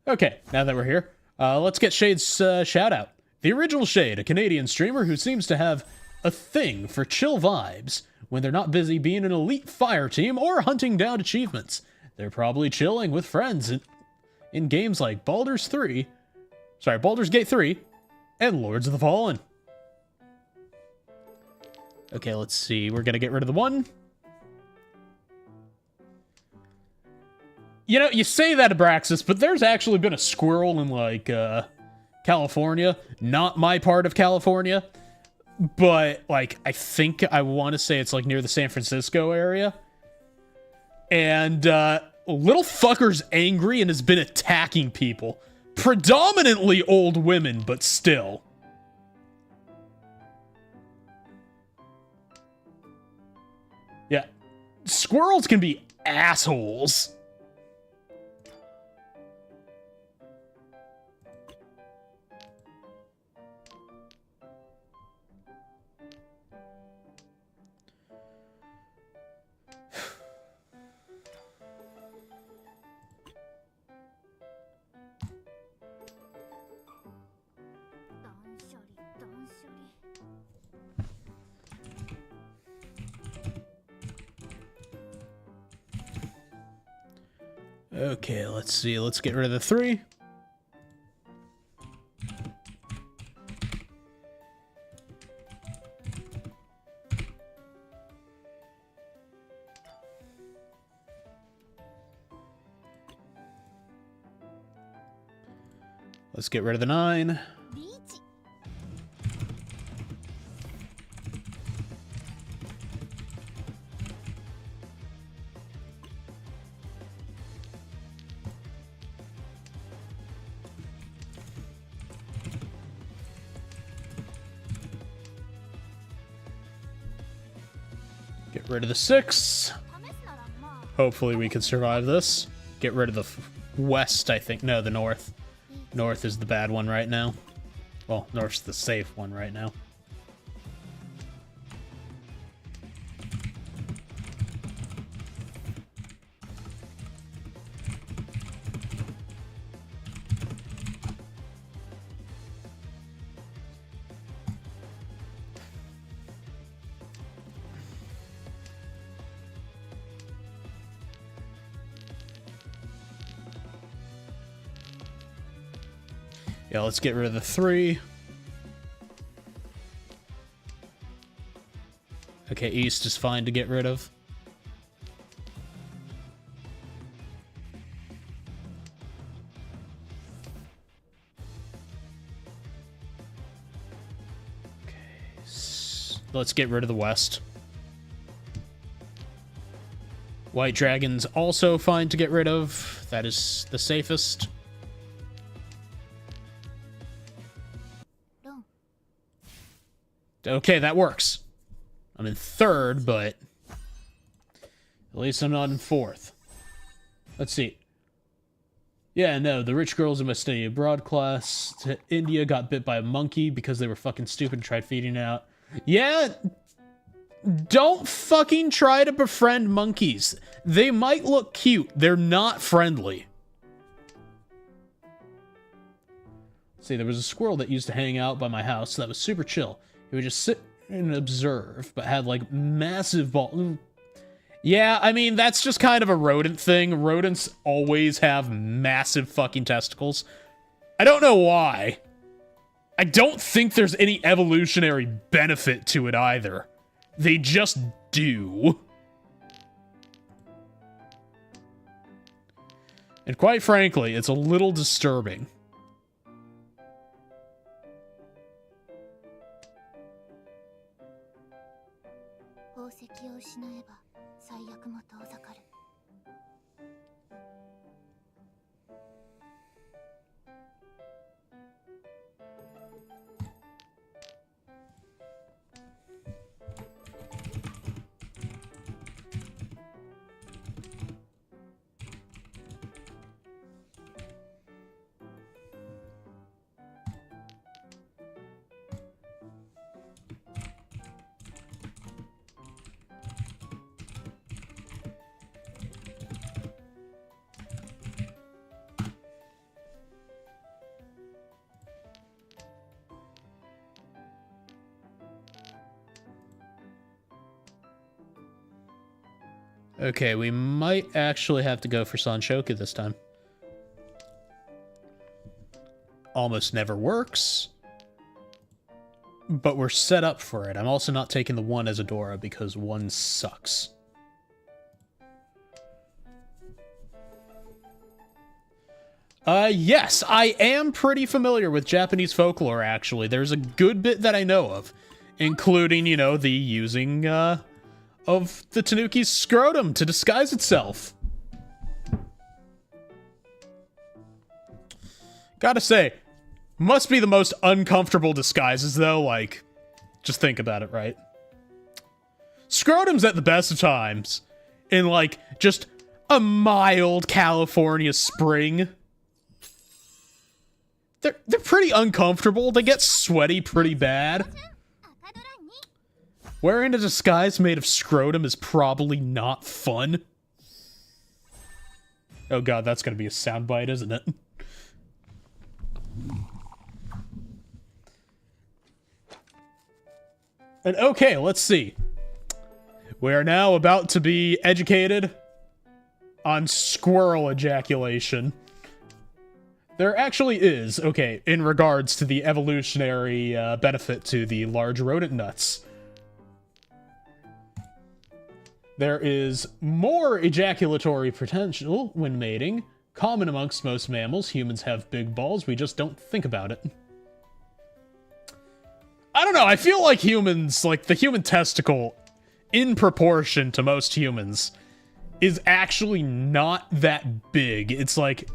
Speaker 1: Okay, now that we're here, let's get Shade's shout out. The original Shade, a Canadian streamer who seems to have a thing for chill vibes when they're not busy being an elite fire team or hunting down achievements. They're probably chilling with friends in games like Baldur's Gate 3 and Lords of the Fallen. Okay, let's see. We're gonna get rid of the 1. You know, you say that, Abraxas, but there's actually been a squirrel in, like, California. Not my part of California. But, like, I want to say it's, like, near the San Francisco area. And, little fucker's angry and has been attacking people. Predominantly old women, but still. Yeah. Squirrels can be assholes. Okay, let's see. Let's get rid of the 3. Let's get rid of the 9. Get rid of the 6. Hopefully we can survive this. Get rid of the west, I think. No, the north. North is the bad one right now. Well, north's the safe one right now. Yeah, let's get rid of the 3. Okay, east is fine to get rid of. Okay, let's get rid of the west. White dragon's also fine to get rid of. That is the safest. Okay, that works. I'm in 3rd, but at least I'm not in 4th. Let's see. Yeah, no, the rich girls in my study abroad class to India got bit by a monkey because they were fucking stupid and tried feeding it out. Yeah, don't fucking try to befriend monkeys. They might look cute. They're not friendly. See, there was a squirrel that used to hang out by my house that was super chill. He would just sit and observe, but had, like, massive ball... Yeah, I mean, that's just kind of a rodent thing. Rodents always have massive fucking testicles. I don't know why. I don't think there's any evolutionary benefit to it either. They just do. And quite frankly, it's a little disturbing. Okay, we might actually have to go for Sanshoku this time. Almost never works, but we're set up for it. I'm also not taking the 1 as Adora because 1 sucks. Yes, I am pretty familiar with Japanese folklore, actually. There's a good bit that I know of, including, you know, the using, of the Tanuki's scrotum to disguise itself. Gotta say, must be the most uncomfortable disguises, though. Like, just think about it, right? Scrotum's at the best of times in, like, just a mild California spring. They're pretty uncomfortable. They get sweaty pretty bad. Wearing a disguise made of scrotum is probably not fun. Oh god, that's gonna be a soundbite, isn't it? And okay, let's see. We are now about to be educated on squirrel ejaculation. There actually is, okay, in regards to the evolutionary benefit to the large rodent nuts. There is more ejaculatory potential when mating. Common amongst most mammals, humans have big balls, we just don't think about it. I don't know, I feel like humans, like the human testicle, in proportion to most humans, is actually not that big. It's like,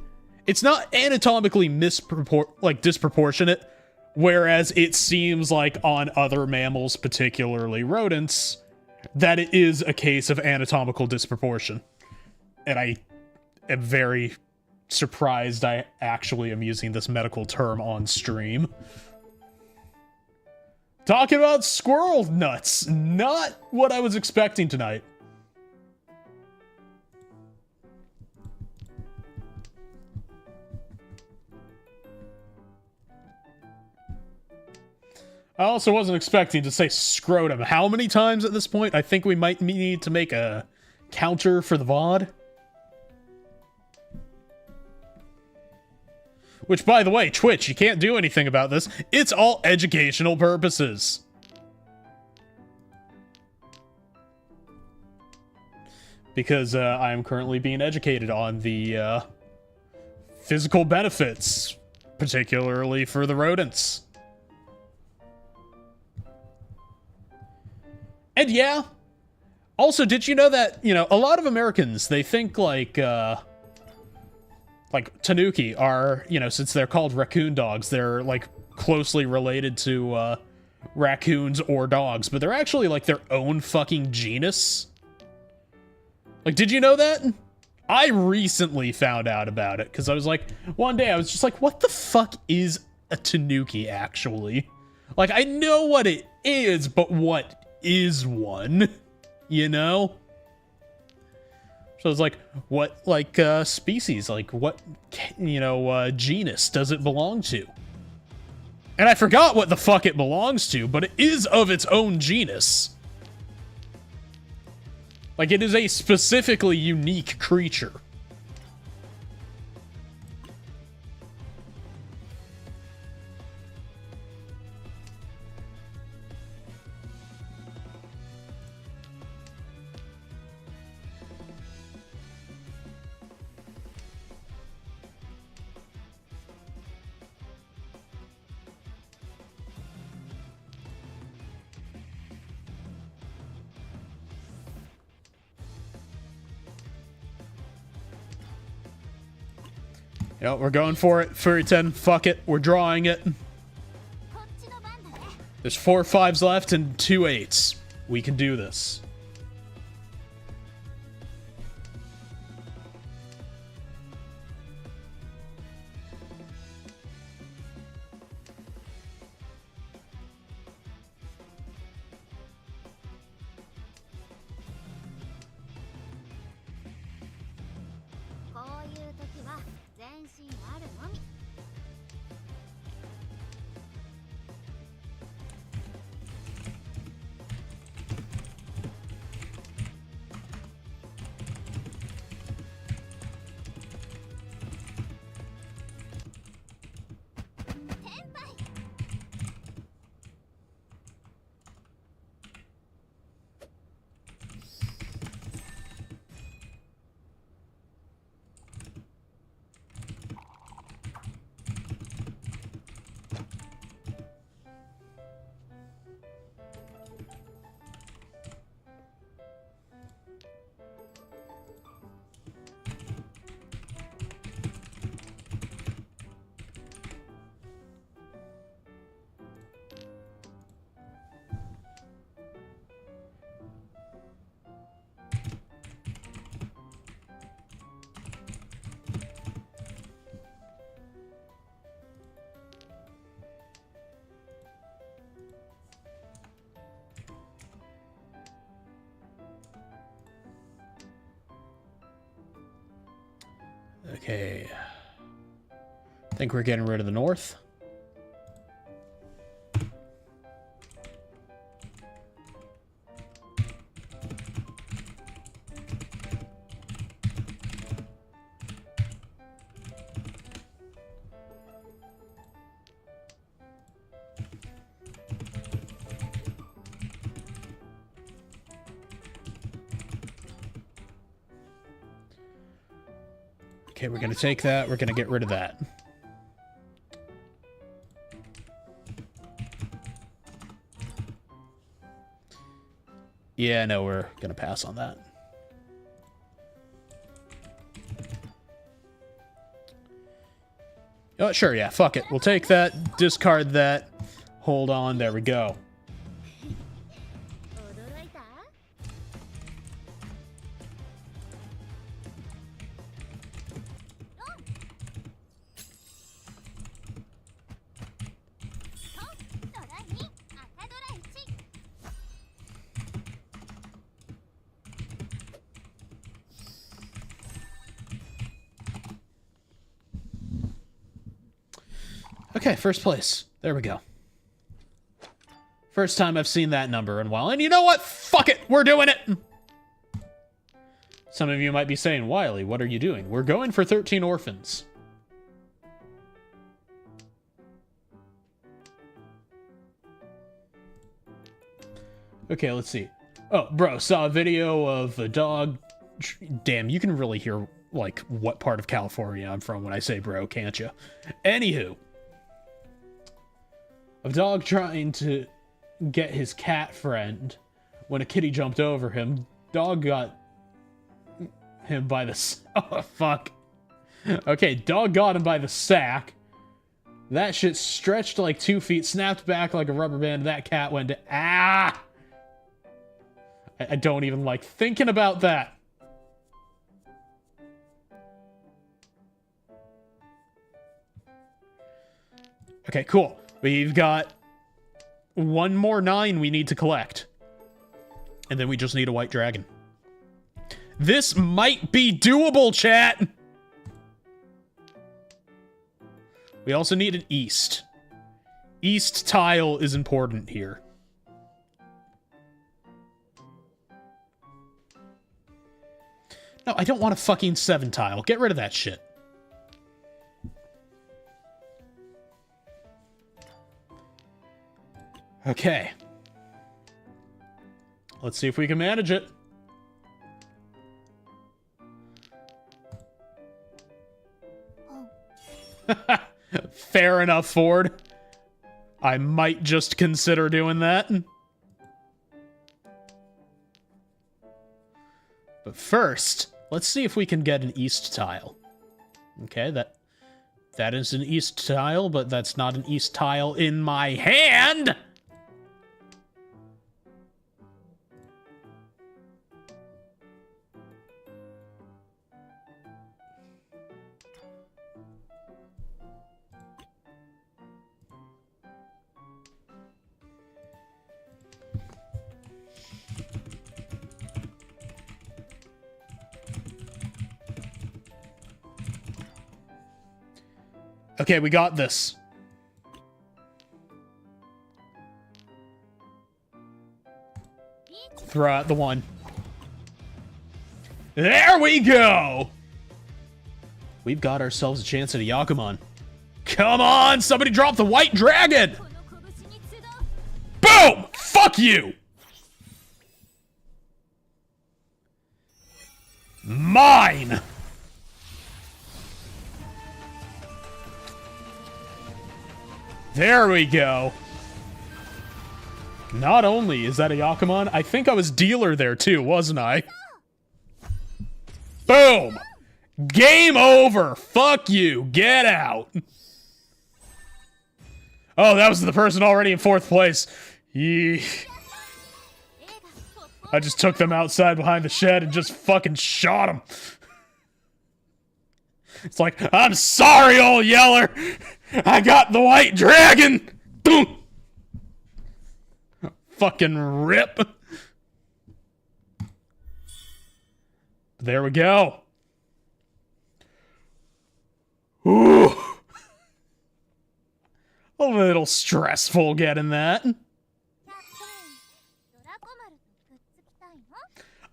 Speaker 1: it's not anatomically disproportionate, whereas it seems like on other mammals, particularly rodents, that it is a case of anatomical disproportion. And I am very surprised I actually am using this medical term on stream. Talking about squirrel nuts, not what I was expecting tonight. I also wasn't expecting to say scrotum. How many times at this point? I think we might need to make a counter for the VOD. Which, by the way, Twitch, you can't do anything about this. It's all educational purposes. Because I'm currently being educated on the physical benefits, particularly for the rodents. And yeah, also, did you know that, you know, a lot of Americans, they think like tanuki are, you know, since they're called raccoon dogs, they're like closely related to raccoons or dogs, but they're actually like their own fucking genus. Like, did you know that? I recently found out about it, because I was like, one day I was just like, what the fuck is a tanuki, actually? Like, I know what it is, but what is one? You know? So it's like, what, like, species, like, what, you know, genus does it belong to? And I forgot what the fuck it belongs to, but it is of its own genus. Like, it is a specifically unique creature. You know, we're going for it. Furry 10, fuck it. We're drawing it. There's 4 5s left and 2 8s. We can do this. Okay. I think we're getting rid of the north. Okay, we're gonna take that. We're gonna get rid of that. Yeah, no, we're gonna pass on that. Oh, sure, yeah, fuck it. We'll take that, discard that, hold on, there we go. Okay, first place. There we go. First time I've seen that number in a while. And you know what? Fuck it! We're doing it! Some of you might be saying, Wiley, what are you doing? We're going for 13 orphans. Okay, let's see. Oh, bro, saw a video of a dog. Damn, you can really hear, like, what part of California I'm from when I say bro, can't you? Anywho. A dog trying to get his cat friend. When a kitty jumped over him, dog got him by the... Oh, fuck. Okay, dog got him by the sack. That shit stretched like 2 feet, snapped back like a rubber band. That cat went to... Ah! I don't even like thinking about that. Okay, cool. We've got one more 9 we need to collect. And then we just need a white dragon. This might be doable, chat! We also need an east. East tile is important here. No, I don't want a fucking 7 tile. Get rid of that shit. Okay. Let's see if we can manage it. Fair enough, Ford. I might just consider doing that. But first, let's see if we can get an east tile. Okay, that is an east tile, but that's not an east tile in my hand! Okay, we got this. Throw out the 1. There we go! We've got ourselves a chance at a Yakuman. Come on, somebody drop the white dragon! Boom! Fuck you! Mine! There we go. Not only is that a Yakuman, I think I was dealer there too, wasn't I? Boom! Game over! Fuck you! Get out! Oh, that was the person already in 4th place. Yeesh. I just took them outside behind the shed and just fucking shot them. It's like, I'm sorry, old Yeller! I got the white dragon! Boom! Fucking rip. There we go. Ooh. A little stressful getting that.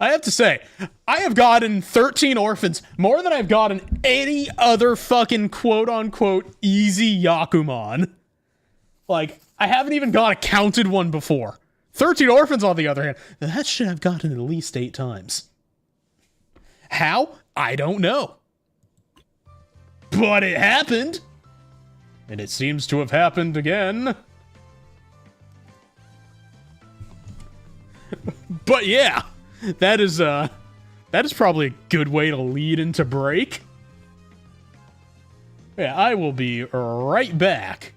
Speaker 1: I have to say, I have gotten 13 orphans, more than I've gotten any other fucking quote-unquote easy Yakuman. Like, I haven't even got a counted one before. 13 orphans, on the other hand, that shit I've gotten at least 8 times. How? I don't know. But it happened. And it seems to have happened again. But yeah. That is probably a good way to lead into break. Yeah, I will be right back.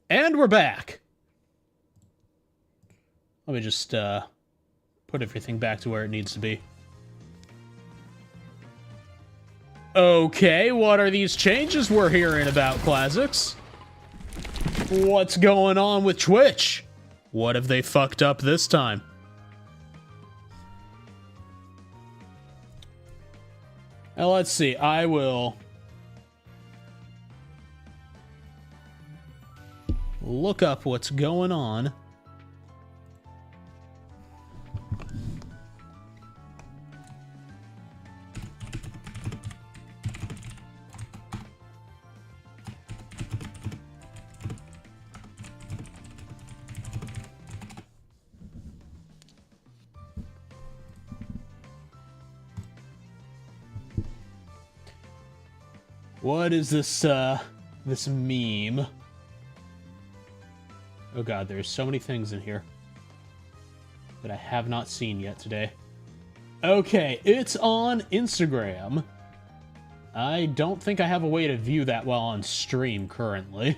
Speaker 1: And we're back. Let me just put everything back to where it needs to be. Okay, what are these changes we're hearing about, Classics? What's going on with Twitch? What have they fucked up this time? Now, let's see. I will look up what's going on. What is this, this meme? Oh god, there's so many things in here that I have not seen yet today. Okay, it's on Instagram. I don't think I have a way to view that while on stream currently.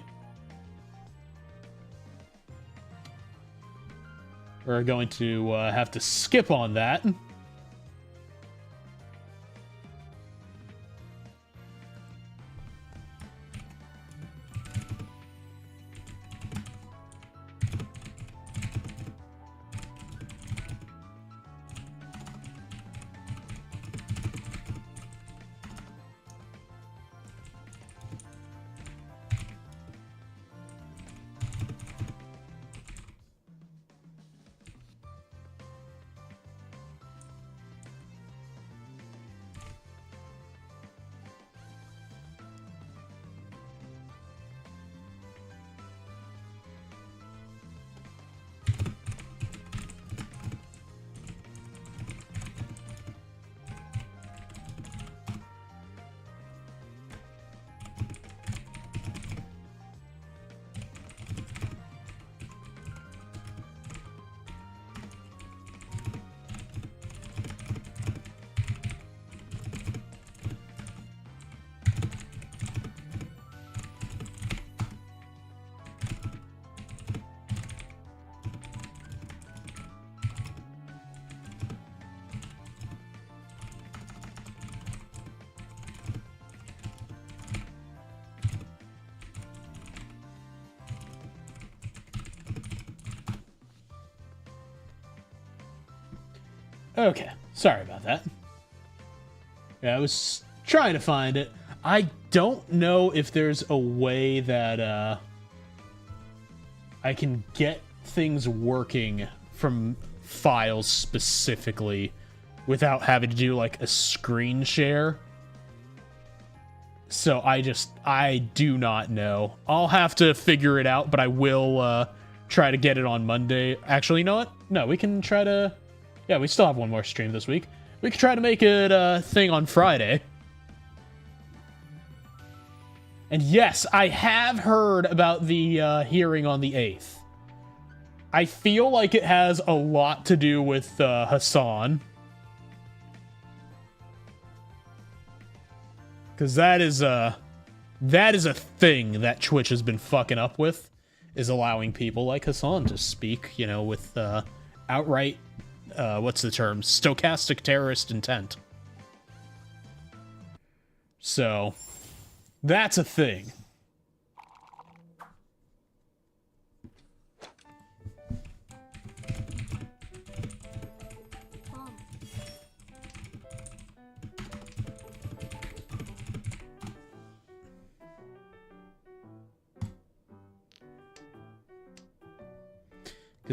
Speaker 1: We're going to have to skip on that. Okay, sorry about that. Yeah, I was trying to find it. I don't know if there's a way that I can get things working from files specifically without having to do like a screen share. So I do not know. I'll have to figure it out, but I will try to get it on Monday. Actually, you know what? No, we can try to... Yeah, we still have one more stream this week. We can try to make it a thing on Friday. And yes, I have heard about the hearing on the 8th. I feel like it has a lot to do with Hassan. Because that is a thing that Twitch has been fucking up with, is allowing people like Hassan to speak, you know, with outright, what's the term? Stochastic terrorist intent. So, that's a thing.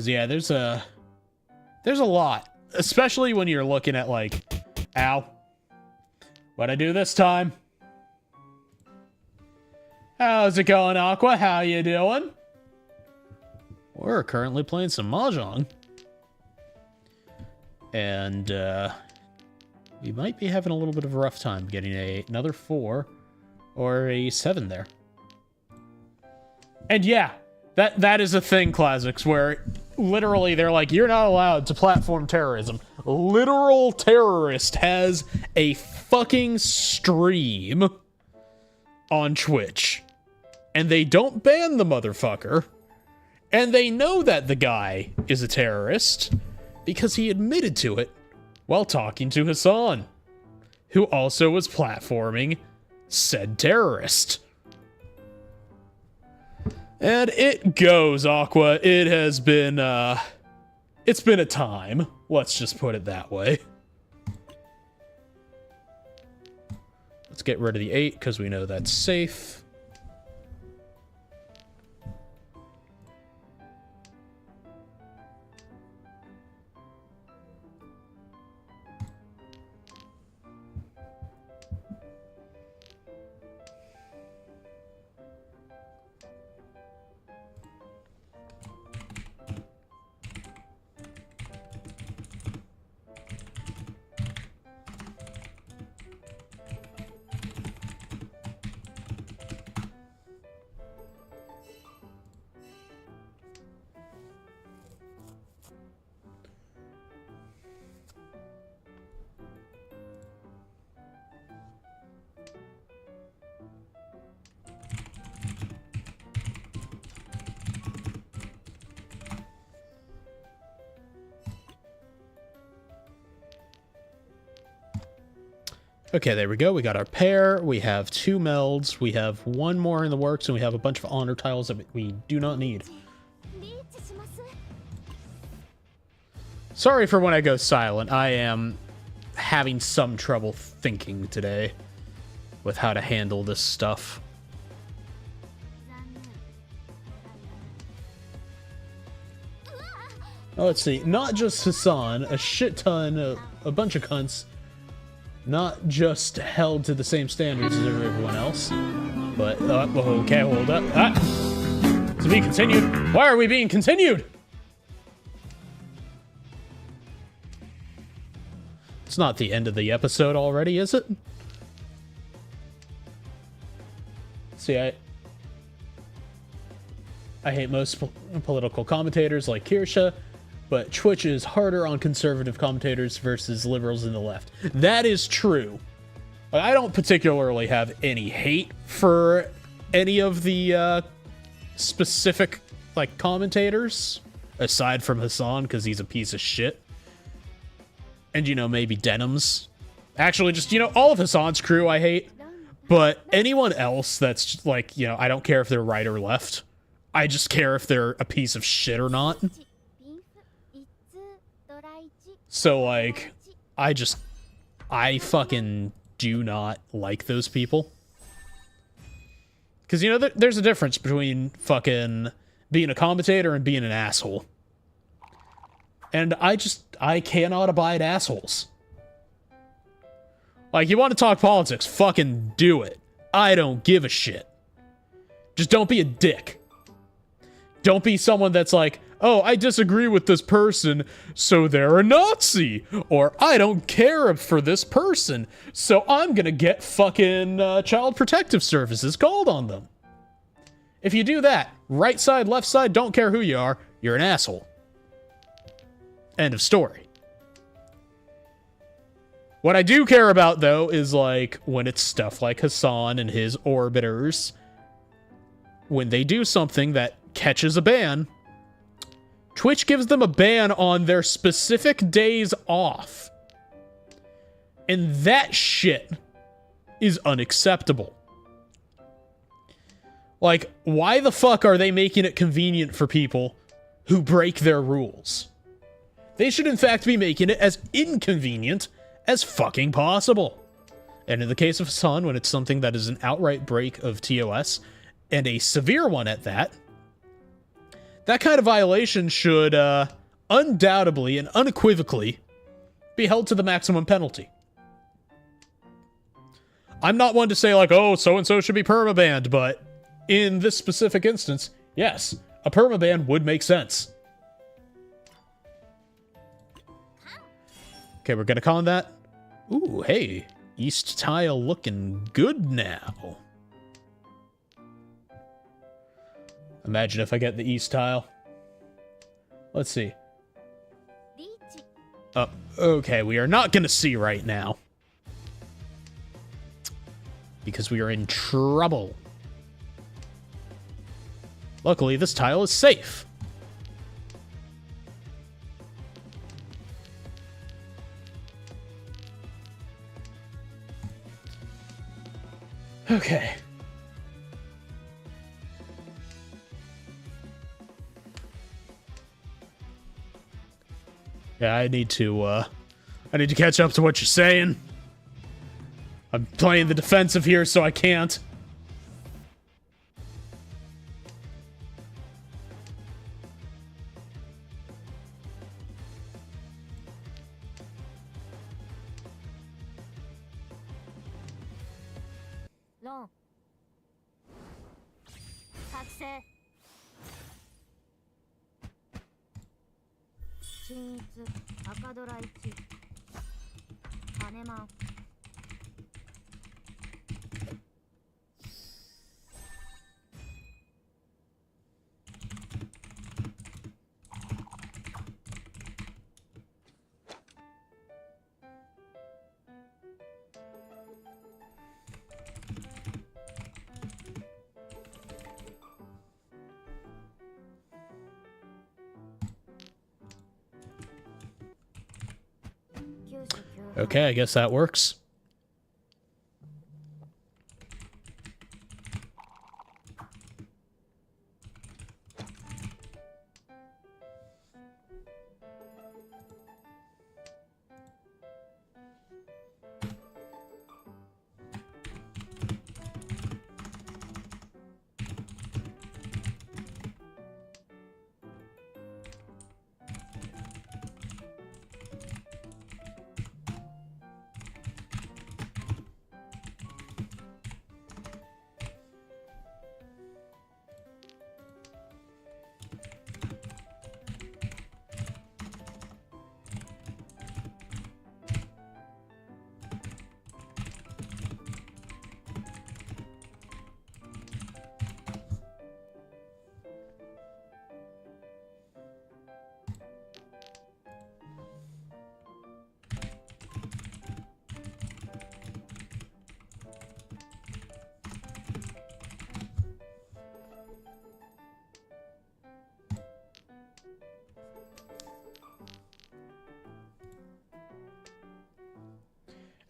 Speaker 1: Because, yeah, there's a lot. Especially when you're looking at, like, ow. What'd I do this time? How's it going, Aqua? How you doing? We're currently playing some Mahjong. And, we might be having a little bit of a rough time getting another 4 or a 7 there. And yeah, that is a thing, Classics, where literally they're like, you're not allowed to platform terrorism. Literal terrorist has a fucking stream on Twitch. And they don't ban the motherfucker. And they know that the guy is a terrorist because he admitted to it while talking to Hassan, who also was platforming said terrorist. And it goes, Aqua. It has been, it's been a time. Let's just put it that way. Let's get rid of the 8, because we know that's safe. Okay, there we go. We got our pair. We have 2 melds. We have 1 more in the works, and we have a bunch of honor tiles that we do not need. Sorry for when I go silent. I am having some trouble thinking today with how to handle this stuff. Oh, let's see. Not just Hassan, a shit ton, a bunch of cunts. Not just held to the same standards as everyone else, but, okay, hold up. To be continued. Why are we being continued? It's not the end of the episode already, is it? See, I hate most political commentators like Kirsha, but Twitch is harder on conservative commentators versus liberals in the left. That is true. I don't particularly have any hate for any of the specific commentators, aside from Hassan, because he's a piece of shit. And, maybe Denims. Actually, just, all of Hassan's crew I hate. But anyone else that's, I don't care if they're right or left. I just care if they're a piece of shit or not. So, I fucking do not like those people. Because, there's a difference between fucking being a commentator and being an asshole. And I cannot abide assholes. You want to talk politics, fucking do it. I don't give a shit. Just don't be a dick. Don't be someone that's like, oh, I disagree with this person, so they're a Nazi. Or, I don't care for this person, so I'm gonna get fucking Child Protective Services called on them. If you do that, right side, left side, don't care who you are, you're an asshole. End of story. What I do care about, though, is, when it's stuff like Hassan and his orbiters, when they do something that catches a ban, Twitch gives them a ban on their specific days off. And that shit is unacceptable. Why the fuck are they making it convenient for people who break their rules? They should in fact be making it as inconvenient as fucking possible. And in the case of Hassan, when it's something that is an outright break of TOS, and a severe one at that, that kind of violation should undoubtedly and unequivocally be held to the maximum penalty. I'm not one to say like, oh, so-and-so should be permabanned, but in this specific instance, yes, a permaban would make sense. Okay, we're gonna con that. Ooh, hey, east tile looking good now. Imagine if I get the east tile. Let's see. Okay, we are not gonna see right now. Because we are in trouble. Luckily, this tile is safe. Okay. Yeah, I need to catch up to what you're saying. I'm playing the defensive here, so I can't.
Speaker 2: Long. 覚醒。均一赤ドラ1。羽マン。
Speaker 1: Okay, I guess that works.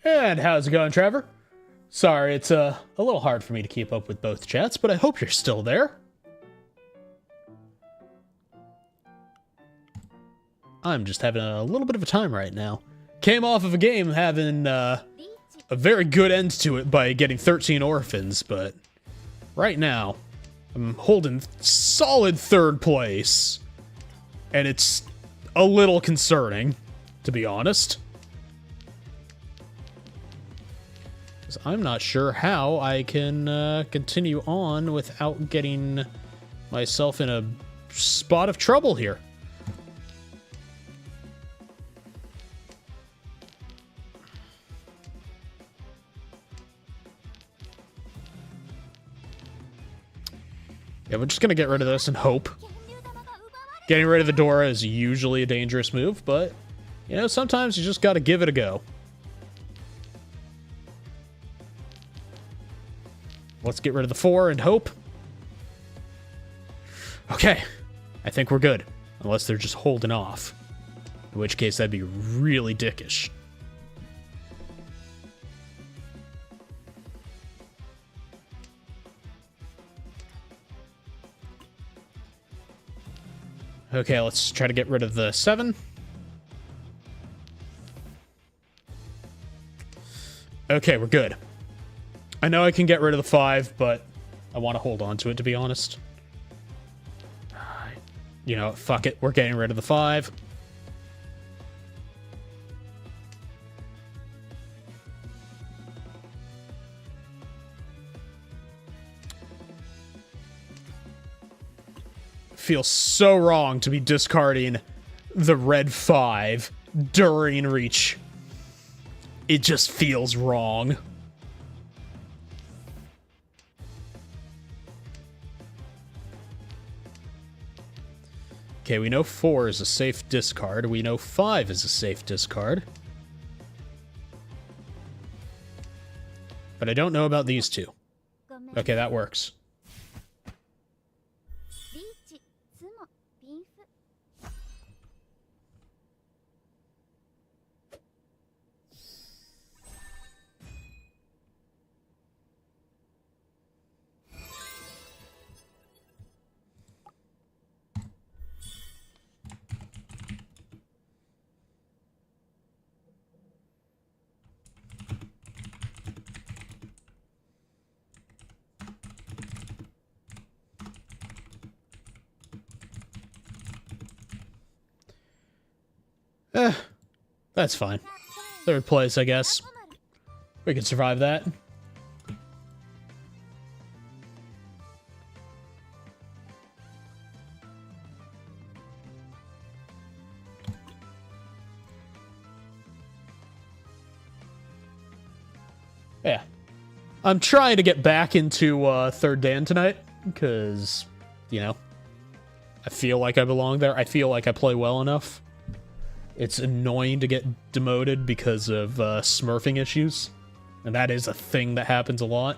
Speaker 1: And how's it going, Trevor? Sorry, it's a little hard for me to keep up with both chats, but I hope you're still there. I'm just having a little bit of a time right now. Came off of a game having a very good end to it by getting 13 orphans, but right now I'm holding solid third place, and it's a little concerning, to be honest. I'm not sure how I can continue on without getting myself in a spot of trouble here. Yeah, we're just gonna get rid of this and hope. Getting rid of the Dora is usually a dangerous move, but, you know, sometimes you just gotta give it a go. Let's get rid of the 4 and hope. Okay. I think we're good. Unless they're just holding off. In which case, that'd be really dickish. Okay, let's try to get rid of the 7. Okay, we're good. I know I can get rid of the 5, but I want to hold on to it, to be honest. You know, fuck it. We're getting rid of the 5. Feels so wrong to be discarding the red 5 during Reach. It just feels wrong. Okay, we know 4 is a safe discard. We know 5 is a safe discard. But I don't know about these two. Okay, that works.
Speaker 2: リーチツモビンフ
Speaker 1: That's fine. 3rd place, I guess. We can survive that. Yeah. I'm trying to get back into 3rd Dan tonight, because, you know, I feel like I belong there. I feel like I play well enough. It's annoying to get demoted because of smurfing issues, and that is a thing that happens a lot.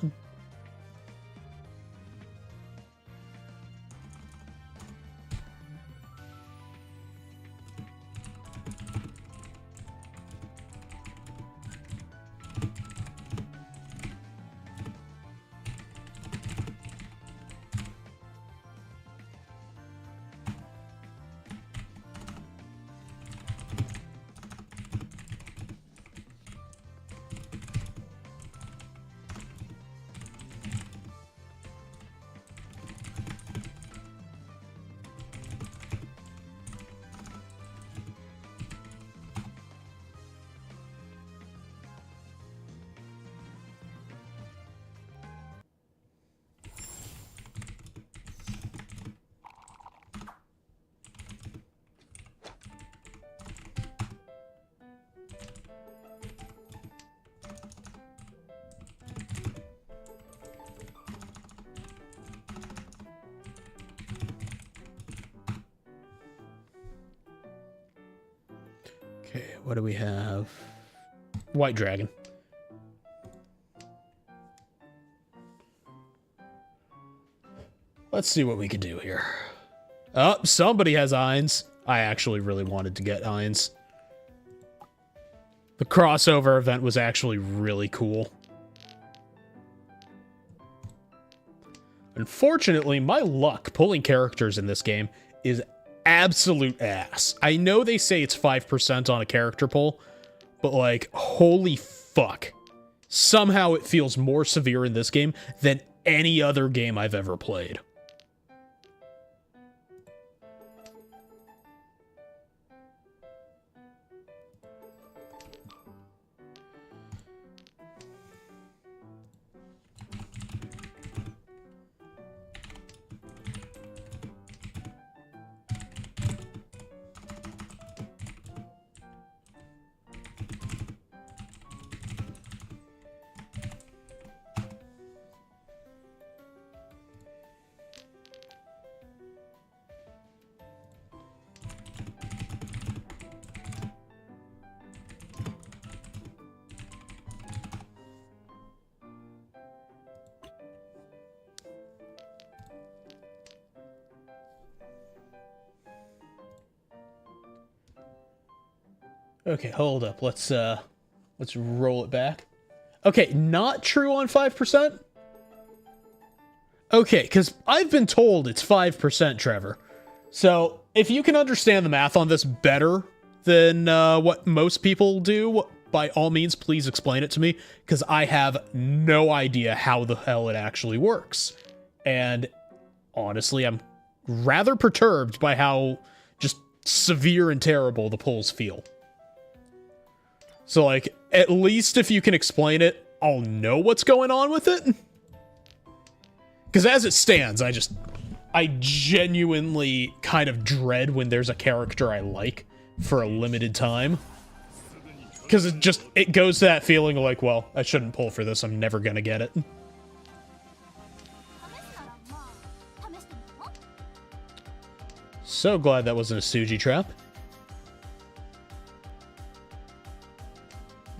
Speaker 1: Okay, what do we have? White Dragon. Let's see what we can do here. Oh, somebody has Eins. I actually really wanted to get Eins. The crossover event was actually really cool. Unfortunately, my luck pulling characters in this game is absolute ass. I know they say it's 5% on a character pull, but like, holy fuck. Somehow it feels more severe in this game than any other game I've ever played. Okay, hold up. Let's roll it back. Okay, not true on 5%? Okay, because I've been told it's 5%, Trevor. So, if you can understand the math on this better than what most people do, by all means, please explain it to me, because I have no idea how the hell it actually works. And honestly, I'm rather perturbed by how just severe and terrible the pulls feel. So, like, at least if you can explain it, I'll know what's going on with it. Because as it stands, I genuinely kind of dread when there's a character I like for a limited time. Because it goes to that feeling of like, well, I shouldn't pull for this, I'm never gonna get it. So glad that wasn't a Suji trap.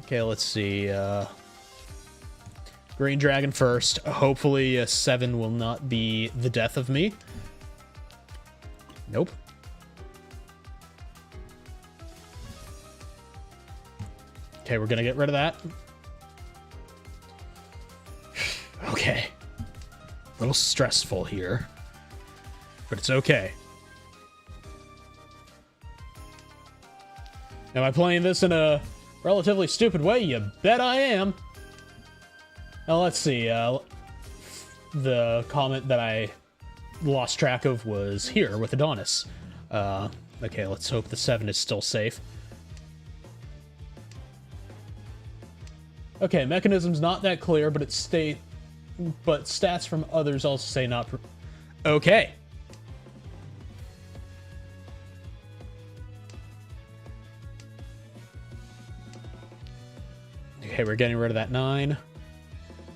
Speaker 1: Okay, let's see, Green Dragon first. Hopefully a 7 will not be the death of me. Nope. Okay, we're gonna get rid of that. Okay. A little stressful here. But it's okay. Am I playing this in a relatively stupid way? You bet I am. Now, let's see. The comment that I lost track of was here with Adonis. Okay, let's hope the 7 is still safe. Okay, mechanism's not that clear, but but stats from others also say not. Okay. Okay, we're getting rid of that 9.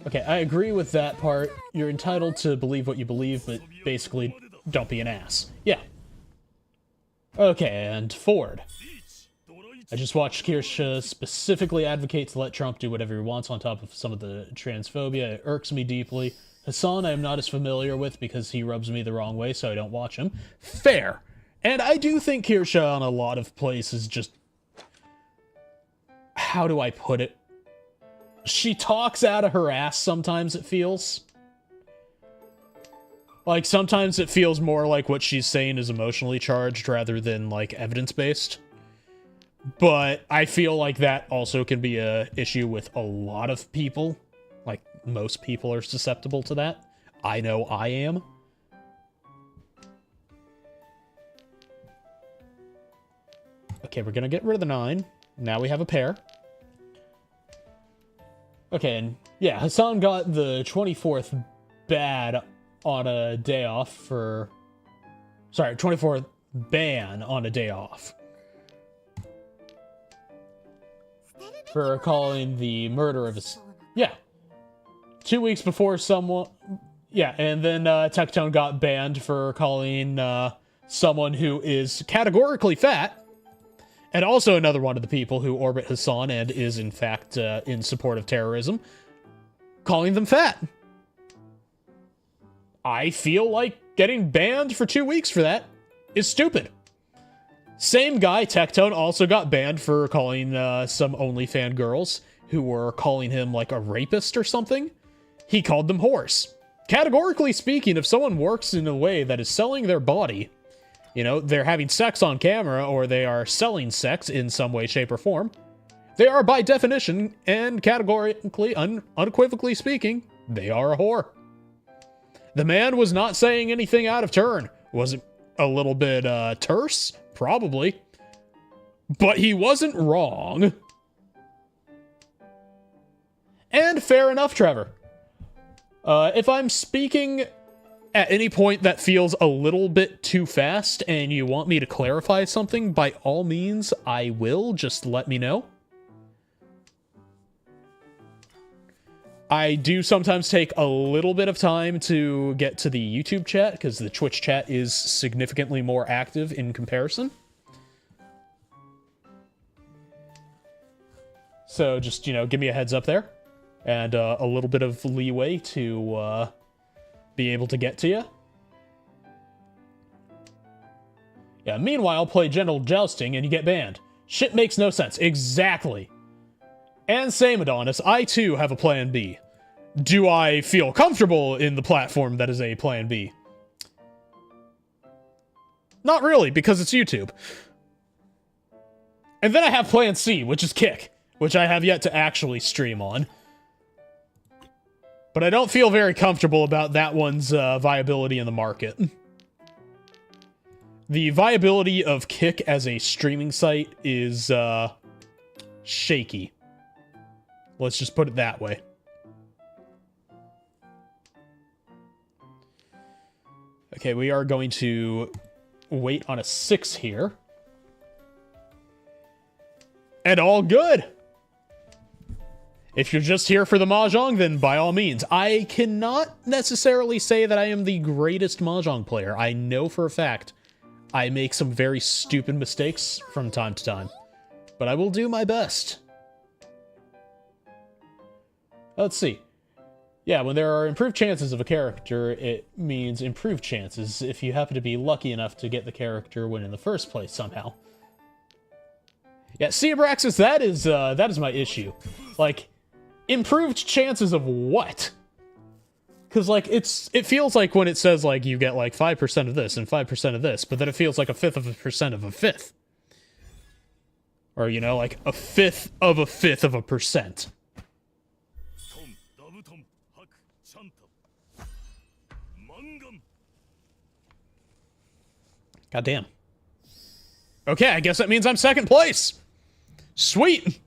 Speaker 1: Okay, I agree with that part. You're entitled to believe what you believe, but basically, don't be an ass. Yeah. Okay, and Ford. I just watched Kirsche specifically advocate to let Trump do whatever he wants on top of some of the transphobia. It irks me deeply. Hassan I am not as familiar with because he rubs me the wrong way, so I don't watch him. Fair. And I do think Kirsche on a lot of places just... How do I put it? She talks out of her ass sometimes, it feels. Like, sometimes it feels more like what she's saying is emotionally charged rather than, like, evidence-based. But I feel like that also can be a issue with a lot of people. Like, most people are susceptible to that. I know I am. Okay, we're gonna get rid of the 9. Now we have a pair. Okay, and yeah, Hassan got the 24th bad on a day off for... Sorry, 24th ban on a day off. For calling the murder of his... Yeah. 2 weeks before someone... Yeah, and then Tectone got banned for calling someone who is categorically fat. And also another one of the people who orbit Hassan and is, in fact, in support of terrorism. Calling them fat. I feel like getting banned for 2 weeks for that is stupid. Same guy, Tectone, also got banned for calling some OnlyFan girls who were calling him like a rapist or something. He called them whores. Categorically speaking, if someone works in a way that is selling their body, you know, they're having sex on camera or they are selling sex in some way, shape, or form, they are by definition and categorically, unequivocally speaking, they are a whore. The man was not saying anything out of turn. Was it a little bit terse? Probably. But he wasn't wrong. And fair enough, Trevor. If I'm speaking at any point that feels a little bit too fast and you want me to clarify something, by all means, I will. Just let me know. I do sometimes take a little bit of time to get to the YouTube chat, because the Twitch chat is significantly more active in comparison. So just, you know, give me a heads up there. And a little bit of leeway to be able to get to you. Yeah, meanwhile, play General Jousting and you get banned. Shit makes no sense. Exactly. And same, Adonis, I too have a plan B. Do I feel comfortable in the platform that is a plan B? Not really, because it's YouTube. And then I have plan C, which is Kick, which I have yet to actually stream on. But I don't feel very comfortable about that one's viability in the market. The viability of Kick as a streaming site is shaky. Let's just put it that way. Okay, we are going to wait on a 6 here. And all good! If you're just here for the Mahjong, then by all means. I cannot necessarily say that I am the greatest Mahjong player. I know for a fact I make some very stupid mistakes from time to time. But I will do my best. Let's see. Yeah, when there are improved chances of a character, it means improved chances if you happen to be lucky enough to get the character win in the first place somehow. Yeah, see, Abraxas, that is my issue. Like, improved chances of what? Because, like, it feels like when it says, like, you get, like, 5% of this and 5% of this, but then it feels like a fifth of a percent of a fifth. Or, you know, like, a fifth of a percent. God damn. Okay, I guess that means I'm second place. Sweet.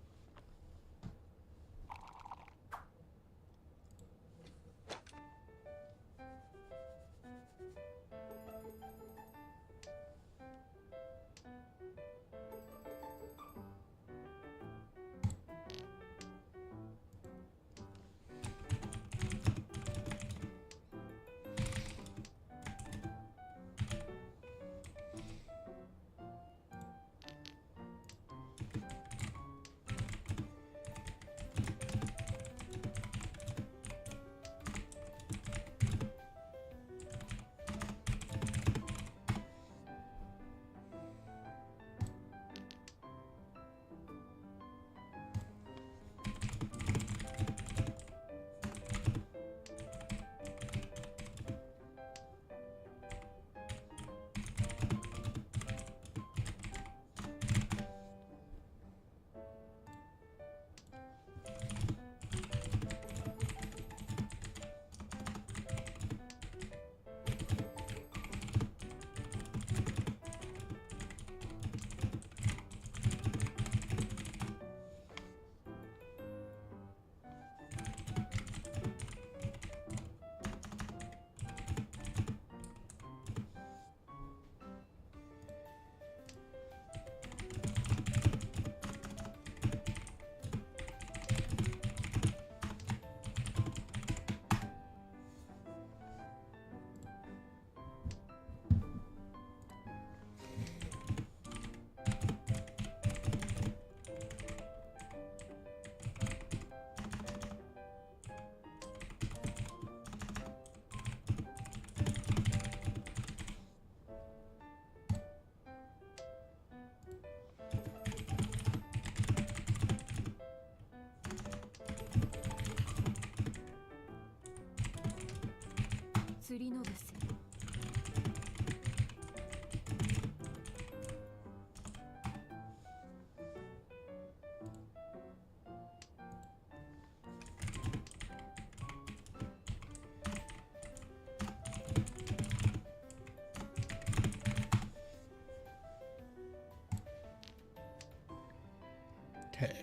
Speaker 1: Okay.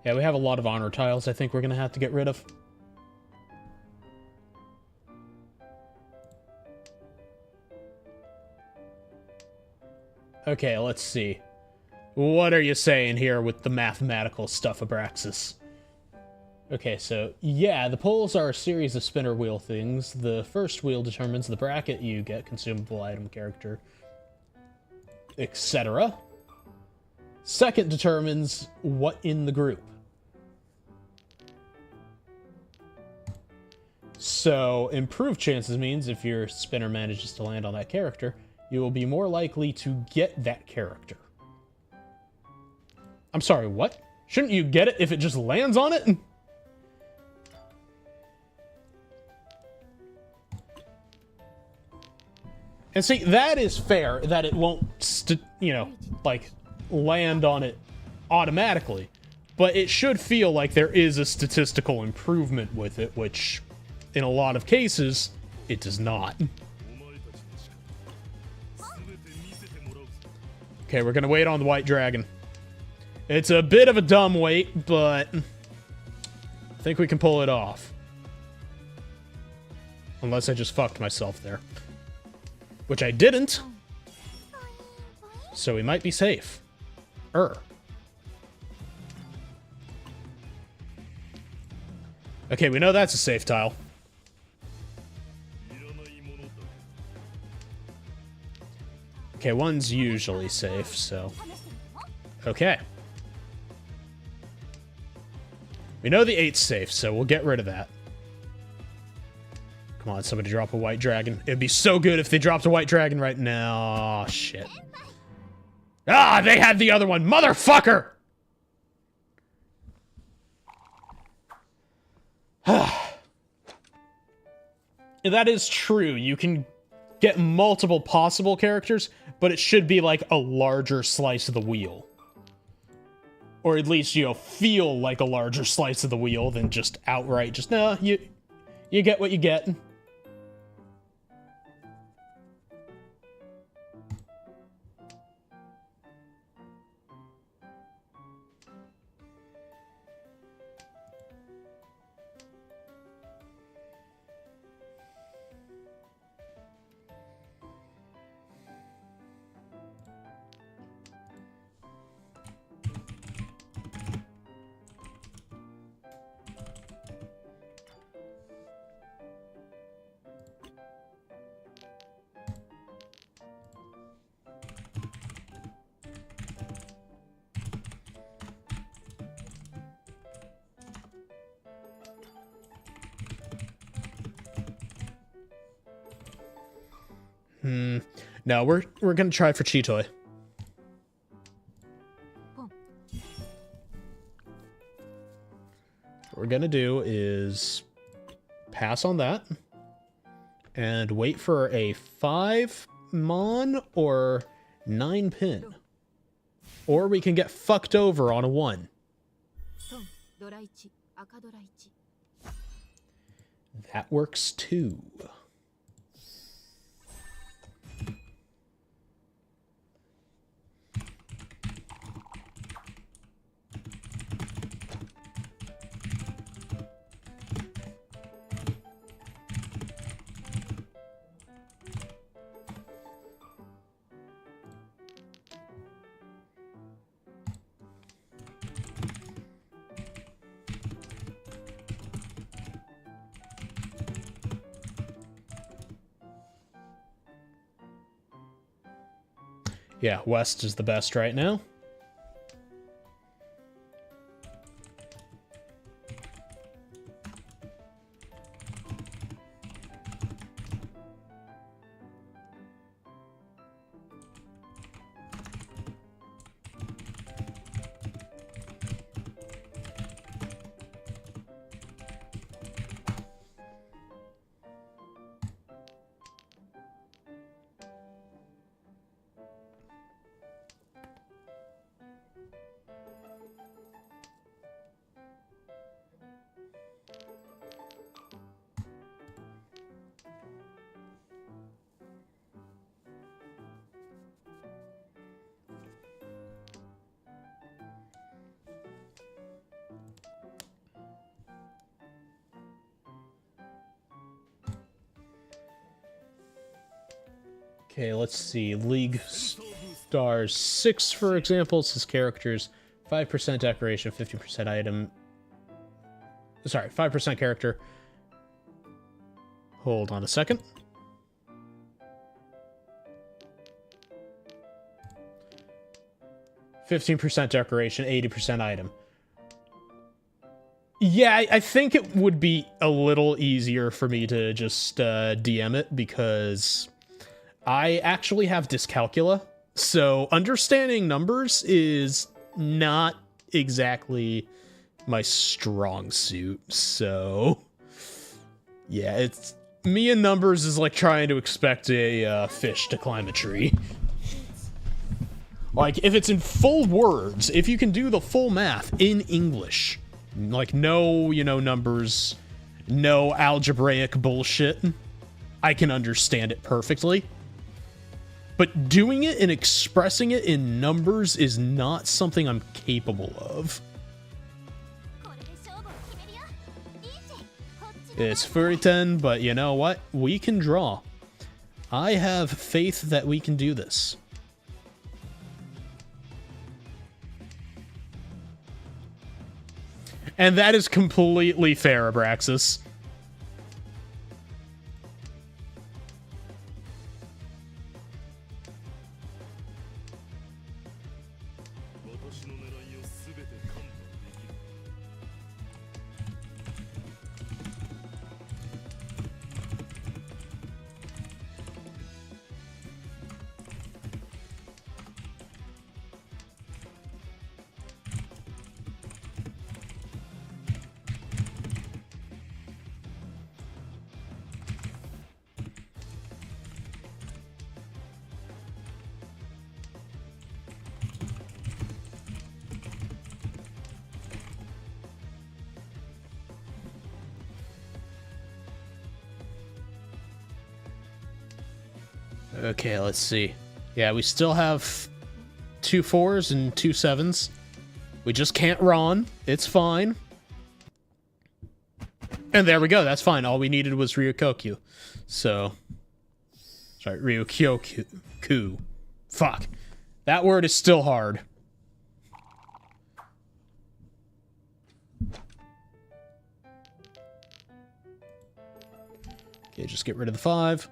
Speaker 1: Yeah, we have a lot of honor tiles I think we're going to have to get rid of. Okay, let's see. What are you saying here with the mathematical stuff, Abraxas? Okay, so, yeah, the poles are a series of spinner wheel things. The first wheel determines the bracket you get, consumable item, character, etc. Second determines what in the group. So, improved chances means if your spinner manages to land on that character, you will be more likely to get that character. I'm sorry, what? Shouldn't you get it if it just lands on it? And see, that is fair, that it won't, you know, like, land on it automatically. But it should feel like there is a statistical improvement with it, which, in a lot of cases, it does not. Okay, we're gonna wait on the white dragon. It's a bit of a dumb wait, but I think we can pull it off. Unless I just fucked myself there. Which I didn't. So we might be safe. Okay, we know that's a safe tile. Okay, one's usually safe, so... Okay. We know the 8's safe, so we'll get rid of that. Come on, somebody drop a white dragon. It'd be so good if they dropped a white dragon right now. Oh, shit. Ah, they had the other one. Motherfucker! That is true. You can get multiple possible characters, but it should be like a larger slice of the wheel. Or at least, you know, feel like a larger slice of the wheel than just outright just, no, you get what you get. No, we're gonna try for Chitoy. What we're gonna do is pass on that and wait for a 5 mon or 9 pin. Or we can get fucked over on a 1. That works too. Yeah, West is the best right now. Okay, let's see. League Stars 6, for example, says characters 5% decoration, 50% item. Sorry, 5% character. Hold on a second. %15% decoration, 80% item. Yeah, I think it would be a little easier for me to just DM it because I actually have dyscalculia, so understanding numbers is not exactly my strong suit, so yeah, it's me and numbers is like trying to expect a fish to climb a tree. Like, if it's in full words, if you can do the full math in English, like no, you know, numbers, no algebraic bullshit, I can understand it perfectly. But doing it and expressing it in numbers is not something I'm capable of. It's 30-10, but you know what? We can draw. I have faith that we can do this. And that is completely fair, Abraxas. Okay, let's see. Yeah, we still have 2 4s and 2 7s. We just can't run. It's fine. And there we go. That's fine. All we needed was Ryukokyu. So, sorry, Ryukokyu. Fuck. That word is still hard. Okay, just get rid of the 5.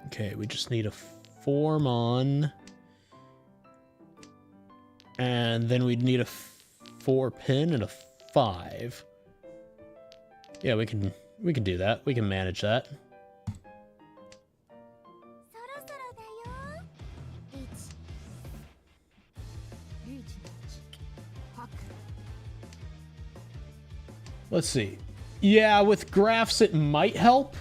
Speaker 1: Okay, we just need a Formon. And then we'd need a 4-pin and a 5. Yeah, we can do that. We can manage that. Let's see. Yeah, with graphs it might help.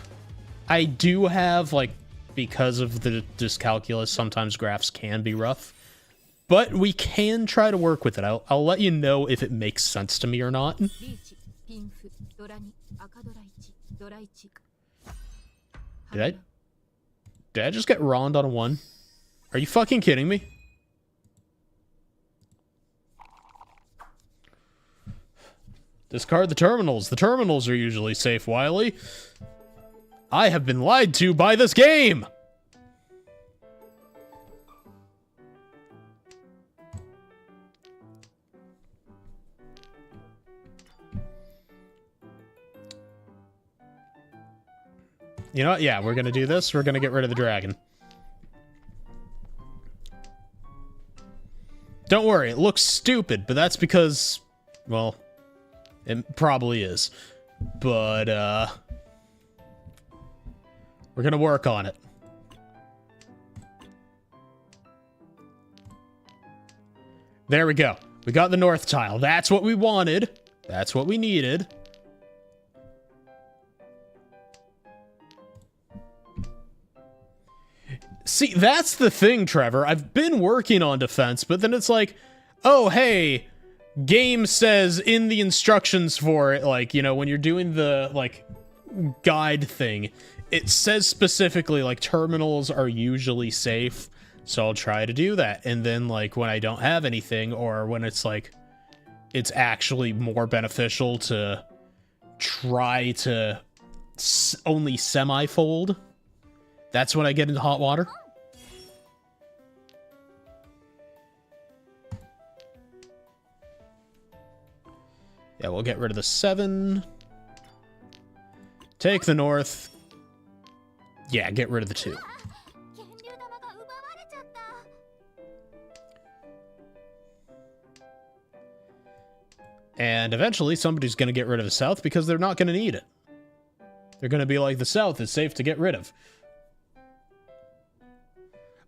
Speaker 1: I do have, like, because of the dyscalculus, sometimes graphs can be rough. But we can try to work with it. I'll let you know if it makes sense to me or not. Did I just get Rond on a 1? Are you fucking kidding me? Discard the terminals. The terminals are usually safe, Wily. I have been lied to by this game! You know what? Yeah, we're gonna do this. We're gonna get rid of the dragon. Don't worry, it looks stupid, but that's because, well, it probably is. But, we're gonna work on it. There we go. We got the north tile. That's what we wanted. That's what we needed. See, that's the thing, Trevor. I've been working on defense, but then it's like, oh, hey, game says in the instructions for it, like, you know, when you're doing the, like, guide thing, it says specifically, like, terminals are usually safe, so I'll try to do that. And then, like, when I don't have anything, or when it's, like, it's actually more beneficial to try to only semi-fold, that's when I get into hot water. Yeah, we'll get rid of the 7. Take the north. Yeah, get rid of the 2. And eventually somebody's going to get rid of the south because they're not going to need it. They're going to be like, the south is safe to get rid of.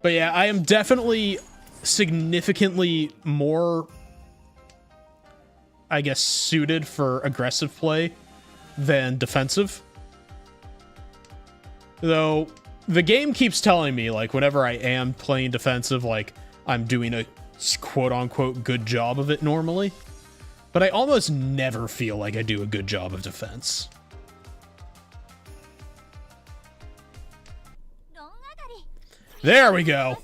Speaker 1: But yeah, I am definitely significantly more, I guess, suited for aggressive play than defensive. Though, the game keeps telling me, like, whenever I am playing defensive, like, I'm doing a quote-unquote good job of it normally. But I almost never feel like I do a good job of defense. There we go.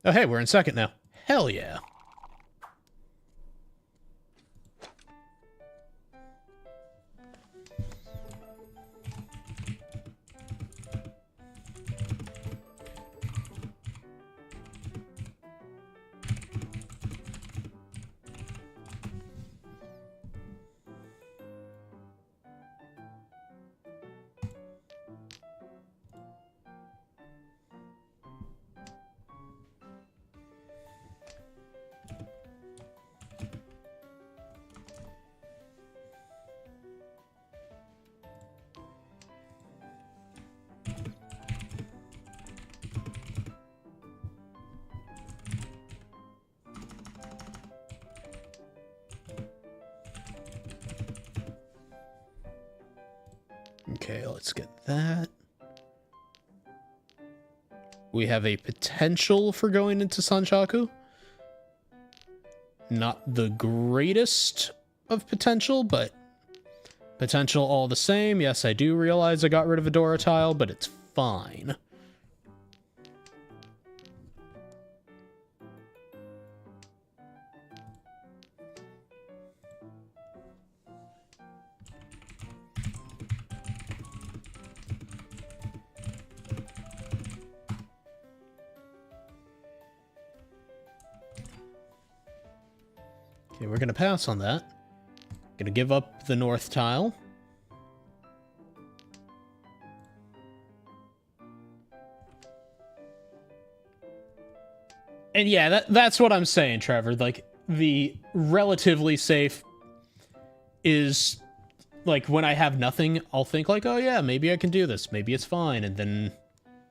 Speaker 1: Oh, hey, we're in second now. Hell yeah. Okay, let's get that. We have a potential for going into Sanchaku. Not the greatest of potential, but potential all the same. Yes, I do realize I got rid of a Dora tile, but it's fine. Okay, we're going to pass on that. Going to give up the north tile. And yeah, that's what I'm saying, Trevor. Like, the relatively safe is, like, when I have nothing, I'll think, like, oh yeah, maybe I can do this. Maybe it's fine. And then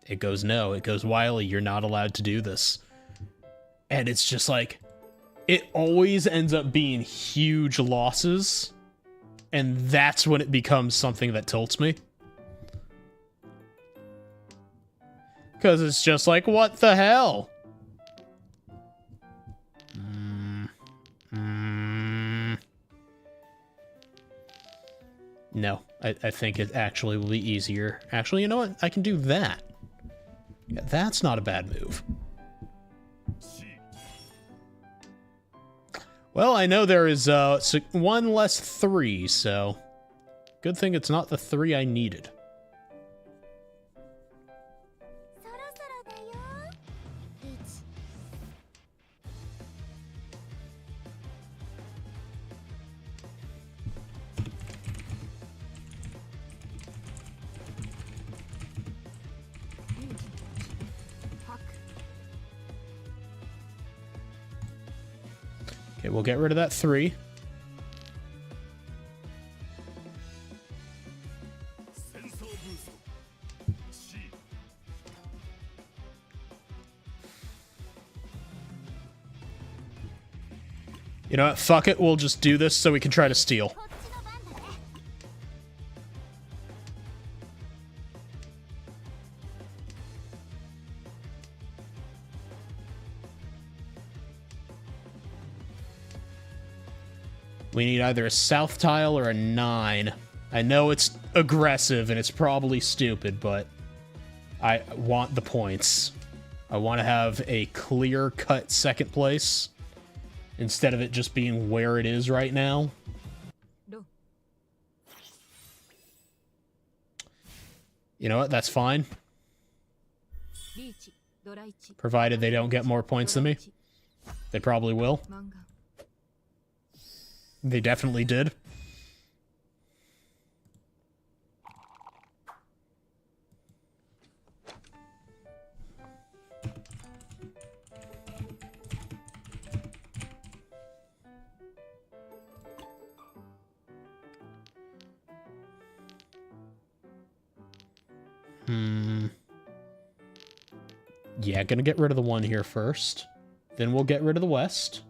Speaker 1: it goes, no. It goes, Wiley, you're not allowed to do this. And it's just like, it always ends up being huge losses, and that's when it becomes something that tilts me. Because it's just like, what the hell? No, I think it actually will be easier. Actually, you know what? I can do that. Yeah, that's not a bad move. Well, I know there is one less 3, so good thing it's not the 3 I needed. Okay, we'll get rid of that 3. You know what? Fuck it. We'll just do this so we can try to steal.
Speaker 2: こっちの番だね。
Speaker 1: We need either a south tile or a 9. I know it's aggressive and it's probably stupid, but I want the points. I want to have a clear-cut second place instead of it just being where it is right now. You know what? That's fine. Provided they don't get more points than me. They probably will. They definitely did. Yeah, gonna get rid of the one here first. Then we'll get rid of the west.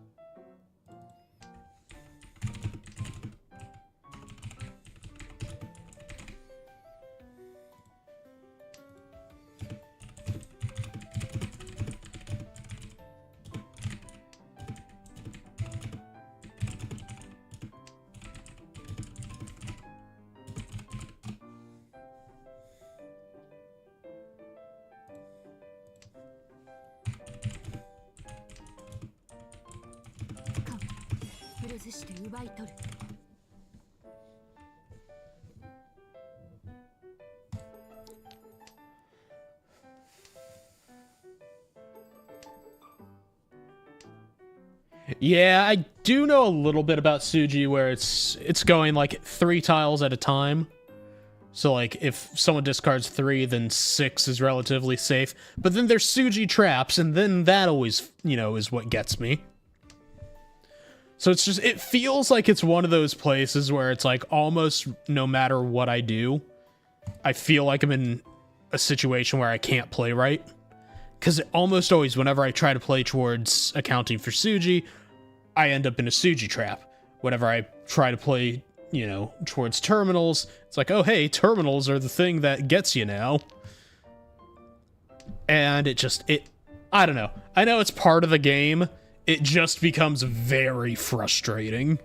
Speaker 1: Yeah, I do know a little bit about Suji where it's going like 3 tiles at a time. So like if someone discards 3, then 6 is relatively safe. But then there's Suji traps, and then that always, you know, is what gets me. So it's just, it feels like it's one of those places where it's like almost no matter what I do, I feel like I'm in a situation where I can't play right. Because almost always whenever I try to play towards accounting for Suji, I end up in a Suji trap. Whenever I try to play, you know, towards terminals, it's like, oh hey, terminals are the thing that gets you now. And I don't know. I know it's part of the game. It just becomes very frustrating.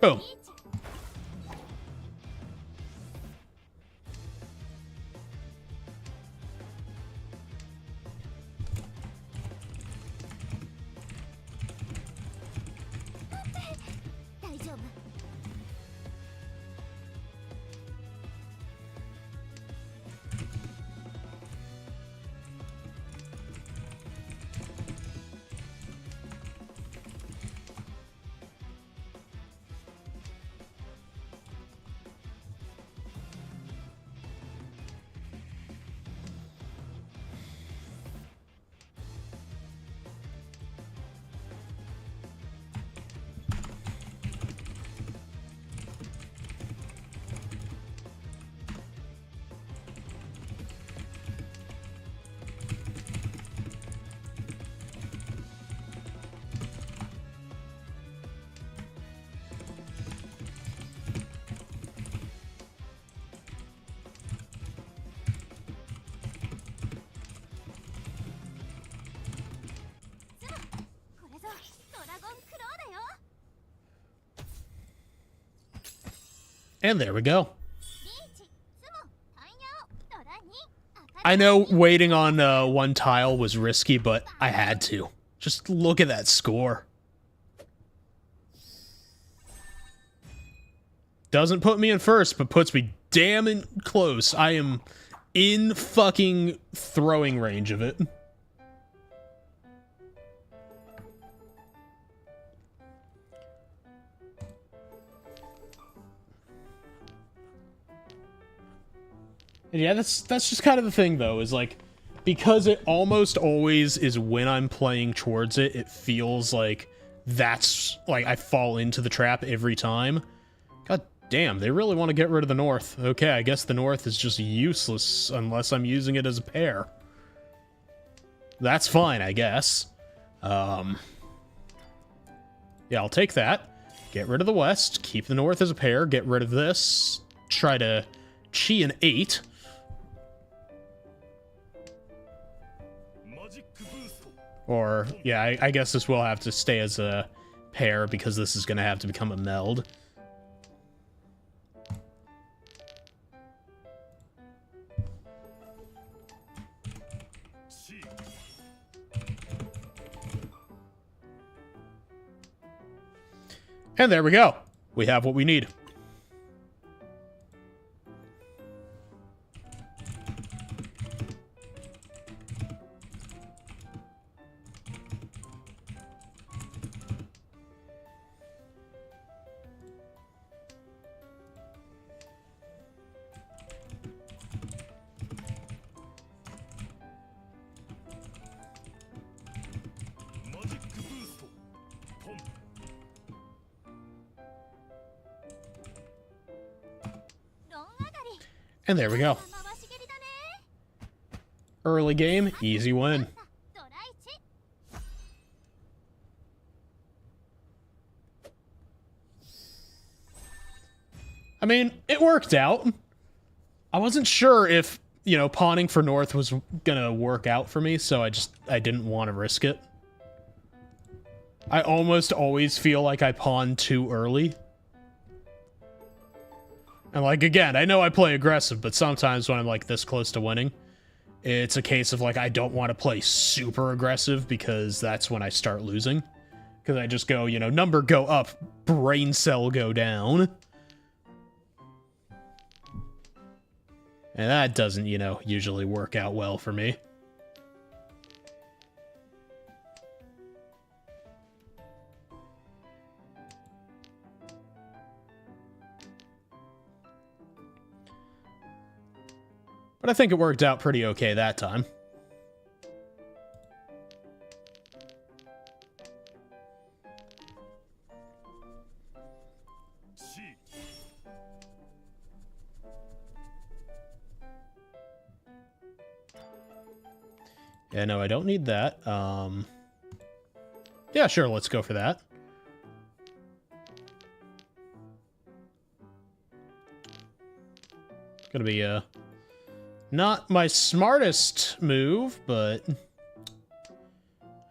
Speaker 1: Boom. And there we go. I know waiting on 1 tile was risky, but I had to. Just look at that score. Doesn't put me in first, but puts me damn close. I am in fucking throwing range of it. And yeah, that's just kind of the thing, though, is like, because it almost always is when I'm playing towards it, it feels like that's, like, I fall into the trap every time. God damn, they really want to get rid of the north. Okay, I guess the north is just useless unless I'm using it as a pair. That's fine, I guess. Yeah, I'll take that. Get rid of the west. Keep the north as a pair. Get rid of this. Try to chi an 8. Or, yeah, I guess this will have to stay as a pair because this is going to have to become a meld. And there we go. We have what we need. And there we go. Early game, easy win. I mean, it worked out. I wasn't sure if, you know, pawning for north was gonna work out for me, so I didn't want to risk it. I almost always feel like I pawn too early. And, like, again, I know I play aggressive, but sometimes when I'm, like, this close to winning, it's a case of, like, I don't want to play super aggressive because that's when I start losing. Because I just go, you know, number go up, brain cell go down. And that doesn't, you know, usually work out well for me. But I think it worked out pretty okay that time. Yeah, no, I don't need that. Yeah, sure, let's go for that. Gonna be, not my smartest move, but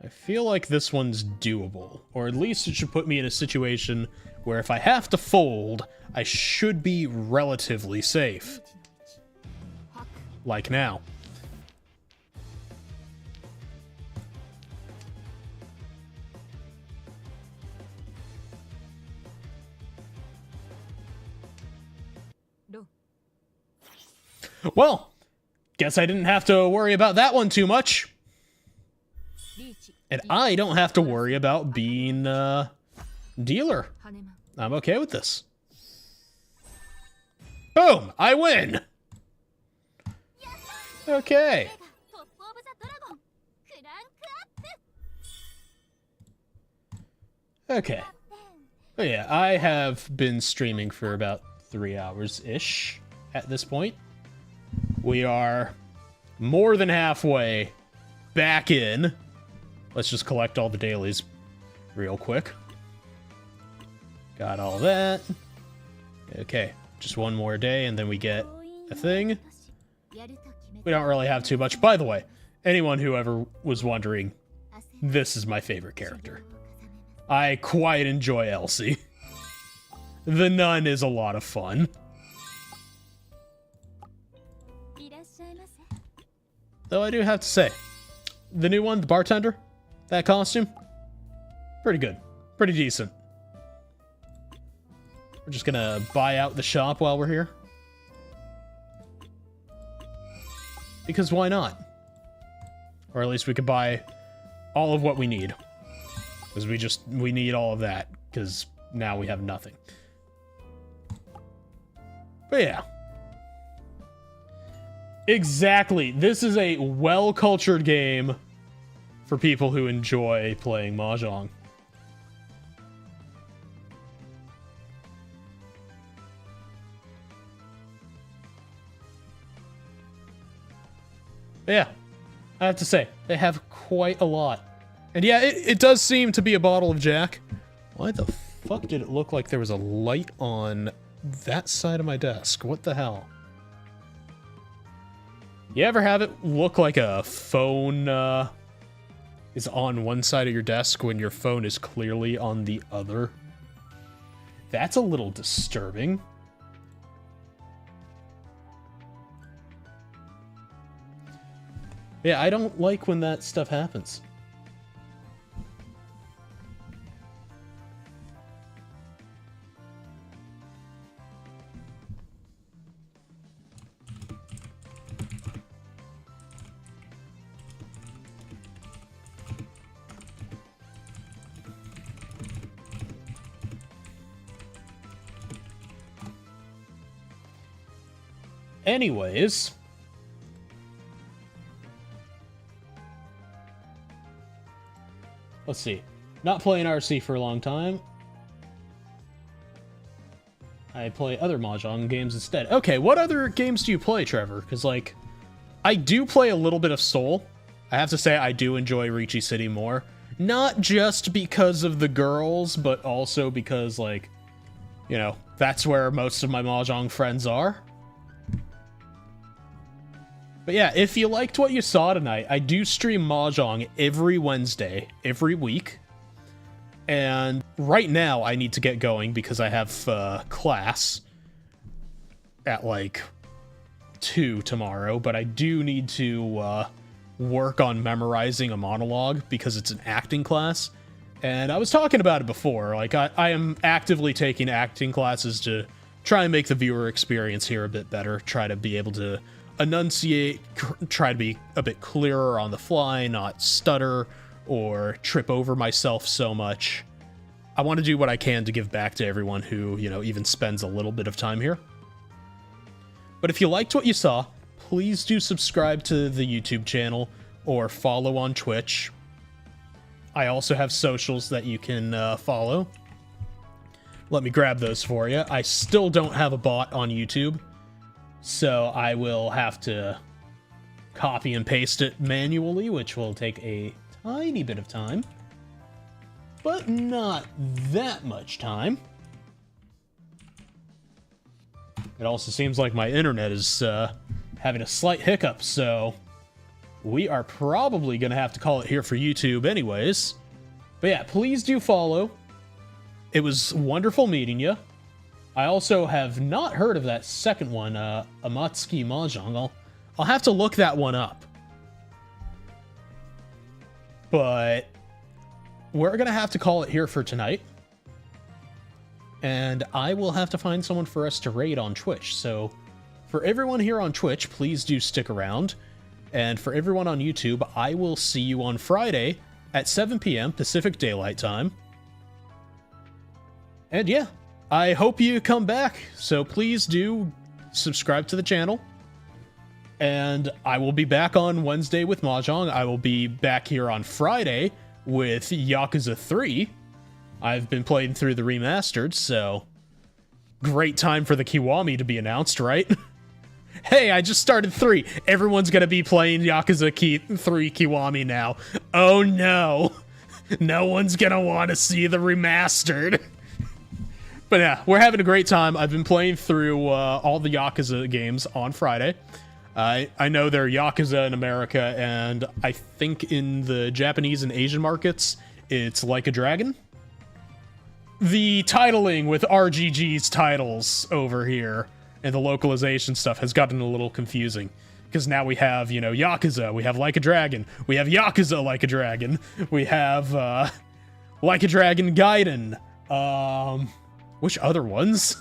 Speaker 1: I feel like this one's doable. Or at least it should put me in a situation where if I have to fold, I should be relatively safe. Like now. Well, guess I didn't have to worry about that one too much. And I don't have to worry about being dealer. I'm okay with this. Boom! I win! Okay. Okay. Oh yeah, I have been streaming for about 3 hours-ish at this point. We are more than halfway back in. Let's just collect all the dailies real quick. Got all that. Okay, just one more day and then we get a thing. We don't really have too much. By the way, anyone who ever was wondering, this is my favorite character. I quite enjoy Elsie. The nun is a lot of fun. Though I do have to say, the new one, the bartender, that costume, pretty good. Pretty decent. We're just gonna buy out the shop while we're here. Because why not? Or at least we could buy all of what we need. Because we need all of that. Because now we have nothing. But yeah. Exactly. This is a well-cultured game for people who enjoy playing Mahjong. But yeah, I have to say, they have quite a lot. And yeah, it does seem to be a bottle of Jack. Why the fuck did it look like there was a light on that side of my desk? What the hell? You ever have it look like a phone is on one side of your desk when your phone is clearly on the other? That's a little disturbing. Yeah, I don't like when that stuff happens. Anyways, let's see. Not playing RC for a long time. I play other Mahjong games instead. Okay, what other games do you play, Trevor? Because, like, I do play a little bit of Soul. I have to say I do enjoy Riichi City more. Not just because of the girls, but also because, like, you know, that's where most of my Mahjong friends are. But yeah, if you liked what you saw tonight, I do stream Mahjong every Wednesday, every week. And right now, I need to get going because I have class at, like, 2 tomorrow. But I do need to work on memorizing a monologue because it's an acting class. And I was talking about it before. Like, I am actively taking acting classes to try and make the viewer experience here a bit better. Try to be able to enunciate, try to be a bit clearer on the fly, not stutter or trip over myself so much. I want to do what I can to give back to everyone who, you know, even spends a little bit of time here. But if you liked what you saw, please do subscribe to the YouTube channel or follow on Twitch. I also have socials that you can follow. Let me grab those for you. I still don't have a bot on YouTube, so I will have to copy and paste it manually, which will take a tiny bit of time, but not that much time. It also seems like my internet is having a slight hiccup, so we are probably going to have to call it here for YouTube anyways. But yeah, please do follow. It was wonderful meeting you. I also have not heard of that second one, Amatsuki Mahjong. I'll have to look that one up. But we're going to have to call it here for tonight. And I will have to find someone for us to raid on Twitch. So for everyone here on Twitch, please do stick around. And for everyone on YouTube, I will see you on Friday at 7 p.m. Pacific Daylight Time. And yeah, I hope you come back. So please do subscribe to the channel. And I will be back on Wednesday with Mahjong. I will be back here on Friday with Yakuza 3. I've been playing through the remastered, so great time for the Kiwami to be announced, right? Hey, I just started 3. Everyone's gonna be playing Yakuza 3 Kiwami now. Oh no. No one's gonna want to see the remastered. But yeah, we're having a great time. I've been playing through all the Yakuza games on Friday. I know they're Yakuza in America, and I think in the Japanese and Asian markets, it's Like a Dragon. The titling with RGG's titles over here and the localization stuff has gotten a little confusing. Because now we have, you know, Yakuza, we have Like a Dragon, we have Yakuza Like a Dragon, we have Like a Dragon Gaiden, which other ones?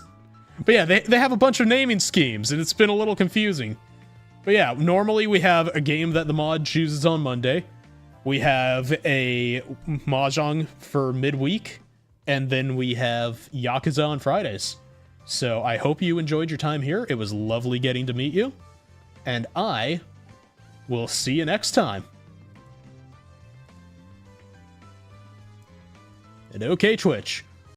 Speaker 1: But yeah, they have a bunch of naming schemes, and it's been a little confusing. But yeah, normally we have a game that the mod chooses on Monday. We have a Mahjong for midweek, and then we have Yakuza on Fridays. So I hope you enjoyed your time here. It was lovely getting to meet you. And I will see you next time. And okay, Twitch.